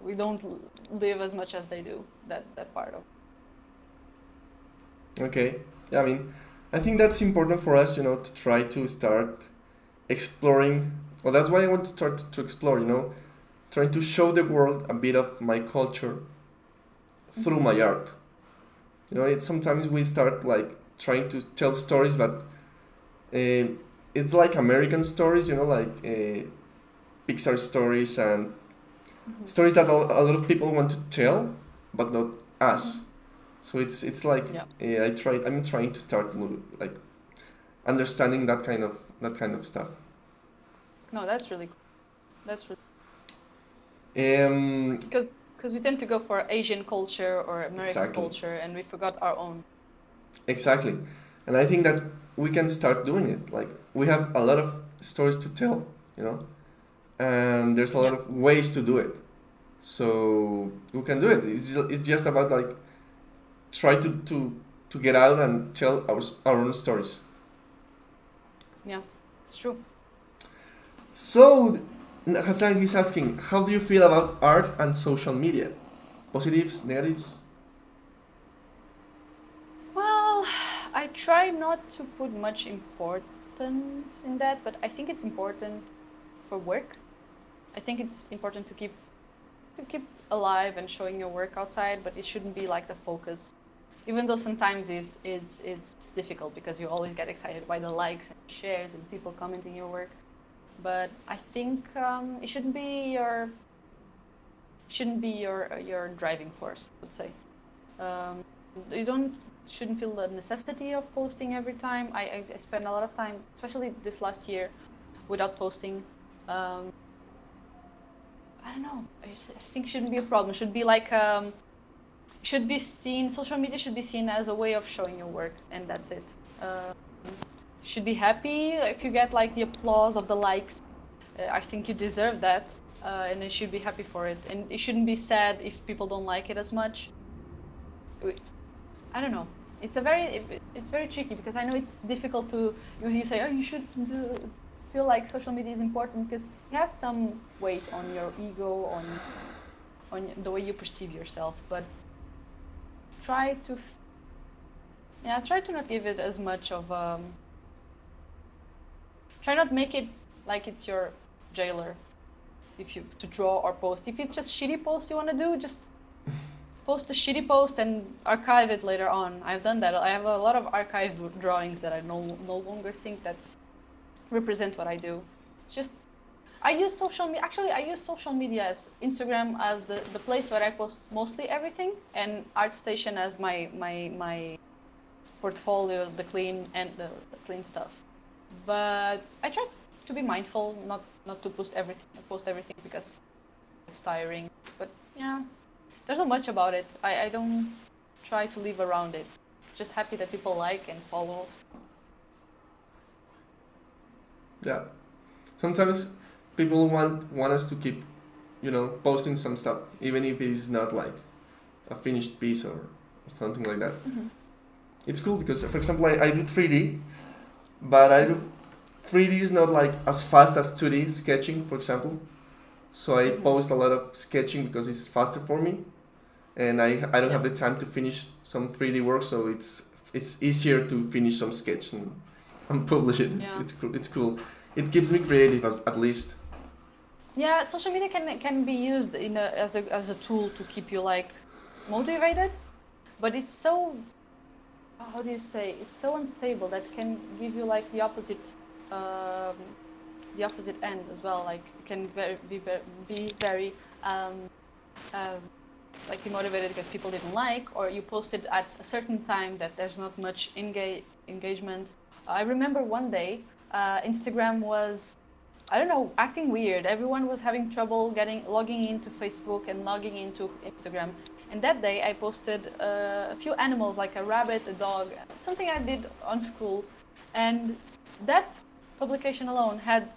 we don't live as much as they do that part of. Okay. Yeah, I mean, I think that's important for us, to try to start exploring. Well, that's why I want to start to explore, trying to show the world a bit of my culture through my art. It's sometimes we start like trying to tell stories, but it's like American stories, like Pixar stories and stories that a lot of people want to tell, but not us. So it's like I'm trying to start like understanding that kind of stuff. No, that's really cool. That's really Um, because we tend to go for Asian culture or American Exactly. culture, and we forgot our own. Exactly. And I think that we can start doing it. Like, we have a lot of stories to tell, and there's a lot of ways to do it. So we can do it. It's just about like try to get out and tell our own stories. Yeah, it's true. So Hassan is asking, how do you feel about art and social media? Positives, negatives? Well, I try not to put much importance in that, but I think it's important for work. I think it's important to keep alive and showing your work outside, but it shouldn't be like the focus. Even though sometimes it's difficult because you always get excited by the likes and shares and people commenting your work. But I think it shouldn't be your driving force, I would say. You shouldn't feel the necessity of posting every time. I spend a lot of time, especially this last year, without posting. I don't know. I think it shouldn't be a problem. It should be like social media should be seen as a way of showing your work, and that's it. Should be happy if you get like the applause of the likes. I think you deserve that, and you should be happy for it. And it shouldn't be sad if people don't like it as much. I don't know. It's very tricky because I know it's difficult to you say, oh, you should feel like social media is important because it has some weight on your ego, on the way you perceive yourself. But try to not give it as much of try not make it like it's your jailer to draw or post. If it's just shitty posts you want to do, just post the shitty post and archive it later on. I've done that. I have a lot of archived drawings that I no longer think that represent what I do. Just I use social media. Actually, I use social media as Instagram as the place where I post mostly everything, and ArtStation as my portfolio, the clean stuff. But I try to be mindful, not to post everything because it's tiring. But yeah, there's not much about it. I don't try to live around it. Just happy that people like and follow. Yeah. Sometimes people want us to keep, posting some stuff, even if it is not like a finished piece or something like that. Mm-hmm. it's cool because, for example, I do 3D, but I do 3D is not like as fast as 2D sketching, for example. So I post a lot of sketching because it's faster for me, and I don't have the time to finish some 3D work, so it's easier to finish some sketch and publish it. It's cool. It's cool. It keeps me creative at least. Yeah, social media can be used as a tool to keep you like motivated, but it's so, how do you say, it's so unstable that can give you like um, the opposite end as well. Like you can be very like demotivated because people didn't like, or you posted at a certain time that there's not much engagement. I remember one day Instagram was, I don't know, acting weird. Everyone was having trouble logging into Facebook and logging into Instagram. And that day I posted a few animals, like a rabbit, a dog, something I did on school. And that publication alone had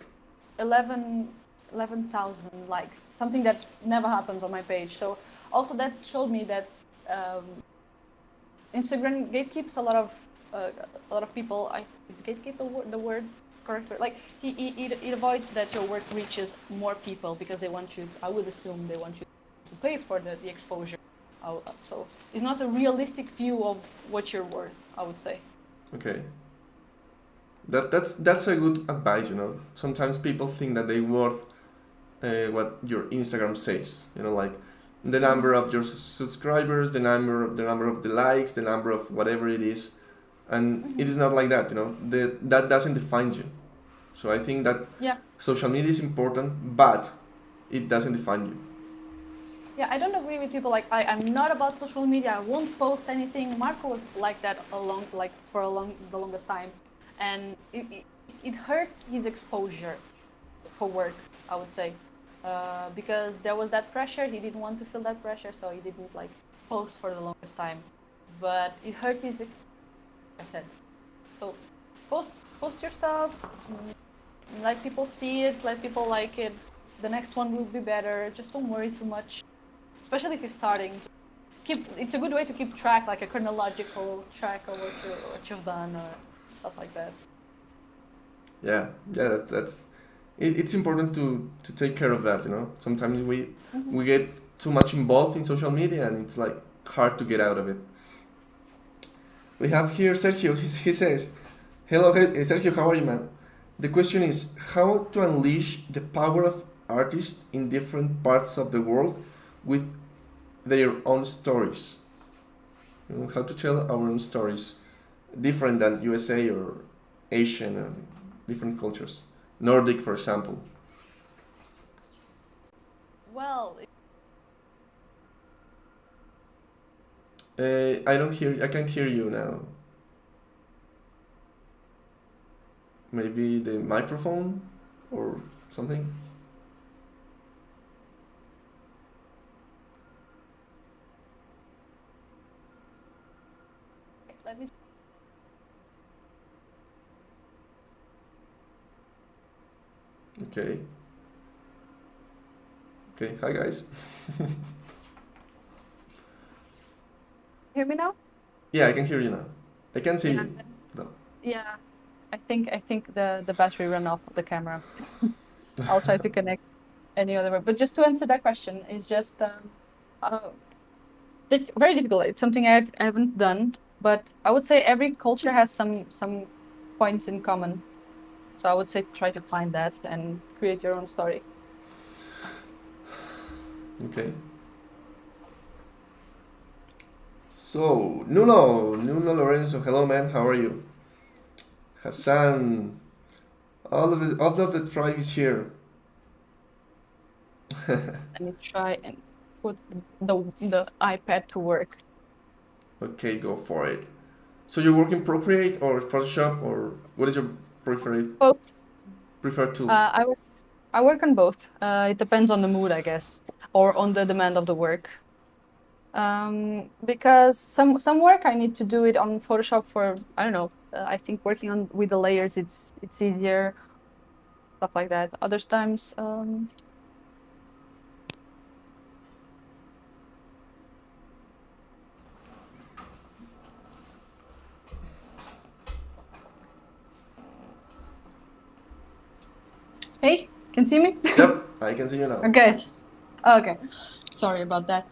11,000 likes, something that never happens on my page. So also that showed me that Instagram gatekeeps a lot of people. Is gatekeep the word correct? Like it avoids that your work reaches more people because they want you. I would assume they want you to pay for the exposure. So it's not a realistic view of what you're worth, I would say. Okay. That's a good advice. Sometimes people think that they're worth what your Instagram says. Like the number of your subscribers, the number of the likes, the number of whatever it is, and it is not like that. That doesn't define you. So I think that social media is important, but it doesn't define you. Yeah, I don't agree with people like I'm not about social media. I won't post anything. Marco was like that for the longest time, and it hurt his exposure for work, I would say, because there was that pressure. He didn't want to feel that pressure, so he didn't like post for the longest time. But it hurt his, I said. So post yourself. Let people see it. Let people like it. The next one will be better. Just don't worry too much. Especially if you're starting, it's a good way to keep track, like a chronological track of what you've done or stuff like that. Yeah, that's it's important to take care of that. Sometimes we get too much involved in social media, and it's like hard to get out of it. We have here Sergio. He says, "Hello, Sergio. How are you, man? The question is how to unleash the power of artists in different parts of the world with their own stories. How to tell our own stories, different than USA or Asian and different cultures. Nordic, for example." Well, I can't hear you now. Maybe the microphone or something. let me. Okay. Okay. Hi, guys. Hear me now? Yeah, I can hear you now. I can see you. No. Yeah. I think the battery ran off of the camera. I'll try to connect any other way. But just to answer that question, is just very difficult. It's something I haven't done, but I would say every culture has some points in common. So I would say try to find that and create your own story. Okay. So, Nuno Lorenzo, hello man, how are you? Hassan, all of the tribe is here. Let me try and put the iPad to work. Okay, go for it. So you work in Procreate or Photoshop, or what is your preferred Both. preferred tool? I work on both. It depends on the mood, I guess, or on the demand of the work. Because some work I need to do it on Photoshop for, I don't know. I think working on with the layers it's easier, stuff like that. Other times, Hey, can you see me? Yep, I can see you now. Okay. Okay. Sorry about that.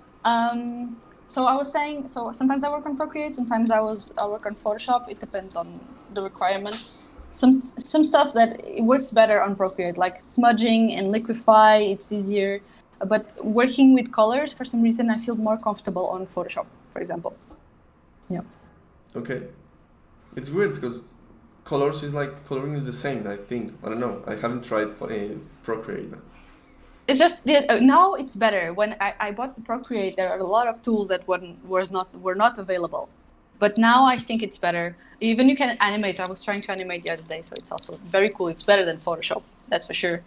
So I was saying, so sometimes I work on Procreate, sometimes I work on Photoshop. It depends on the requirements. Some stuff that it works better on Procreate, like smudging and liquify, it's easier. But working with colors, for some reason, I feel more comfortable on Photoshop, for example. Yeah. Okay. It's weird because coloring is the same, I think. I don't know. I haven't tried for a Procreate. It's just now it's better. When I bought the Procreate, there are a lot of tools that were not available. But now I think it's better. Even you can animate. I was trying to animate the other day, so it's also very cool. It's better than Photoshop, that's for sure.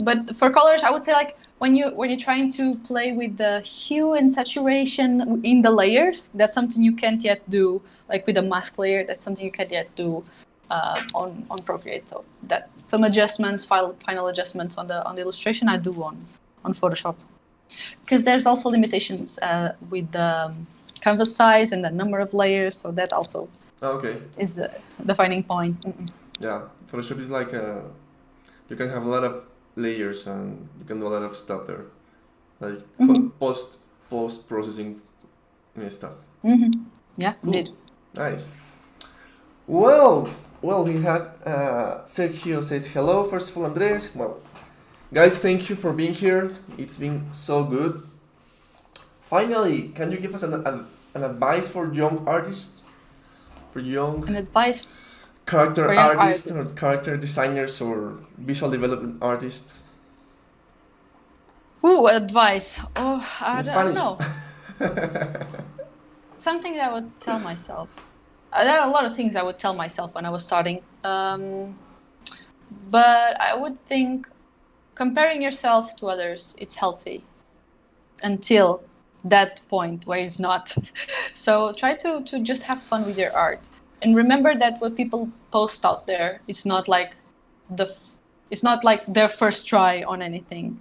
But for colors, I would say like when you're trying to play with the hue and saturation in the layers, that's something you can't yet do. Like with a mask layer, that's something you can't yet do on Procreate. So that some adjustments, final adjustments on the illustration, I do on Photoshop. Because there's also limitations with the canvas size and the number of layers, so that also is the defining point. Yeah, Photoshop is like you can have a lot of layers and you can do a lot of stuff there, like post processing stuff. Yeah, cool. Indeed. Nice. Well, we have Sergio says hello. First of all, Andres. Well, guys, thank you for being here. It's been so good. Finally, can you give us an advice for young artists? An advice character for artists or character designers or visual development artists? Ooh, advice. Oh, I don't Spanish. know. Something that I would tell myself. There are a lot of things I would tell myself when I was starting. But I would think comparing yourself to others, it's healthy until that point where it's not. So try to just have fun with your art. And remember that what people post out there, it's not like their first try on anything.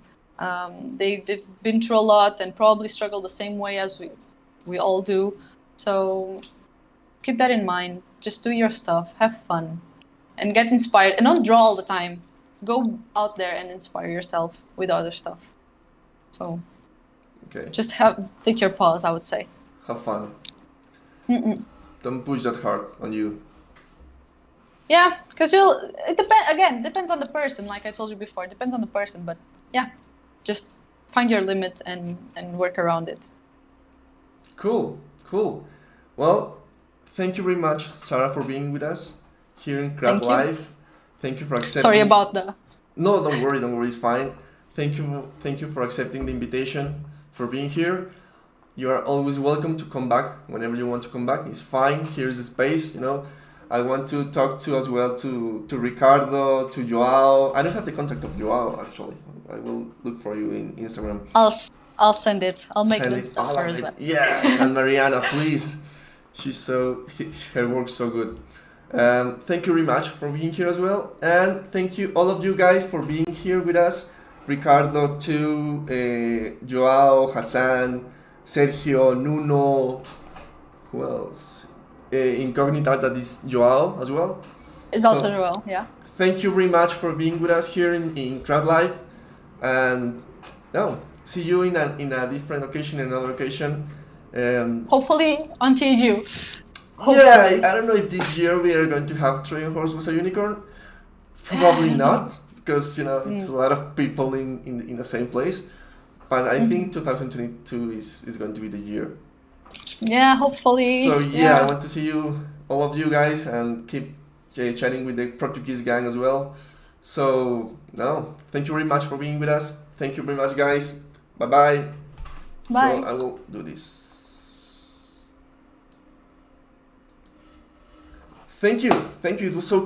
They've been through a lot and probably struggle the same way as we all do. So keep that in mind. Just do your stuff, have fun, and get inspired. And don't draw all the time. Go out there and inspire yourself with other stuff. So just take your pause, I would say. Have fun. Don't push that hard on you. Yeah, because it depends on the person. Like I told you before, it depends on the person. But yeah, just find your limit and work around it. Cool. Well, thank you very much, Sara, for being with us here in Crad Live. Thank you for accepting. Sorry about that. No, don't worry, it's fine. Thank you for accepting the invitation, for being here. You are always welcome to come back whenever you want to come back. It's fine. Here's the space. I want to talk to as well to Ricardo, to Joao. I don't have the contact of Joao actually. I will look for you in Instagram. I'll send it. I'll make it for her as well. Yes, and Mariana, please. Her work's so good. Thank you very much for being here as well, and thank you all of you guys for being here with us. Ricardo too, Joao, Hassan, Sergio, Nuno, who else? Incognita, that is Joao as well. It's also Joao, yeah. Thank you very much for being with us here in Crad Live, and see you in a different occasion, another occasion. Hopefully on TU. Yeah, I don't know if this year we are going to have Trojan Horse Was a Unicorn. Probably not, because it's a lot of people in the same place. But I think 2022 is going to be the year. Yeah, hopefully. So yeah, I want to see all of you guys, and keep chatting with the Portuguese gang as well. So thank you very much for being with us. Thank you very much, guys. Bye. So I will do this. Thank you. It was so cool.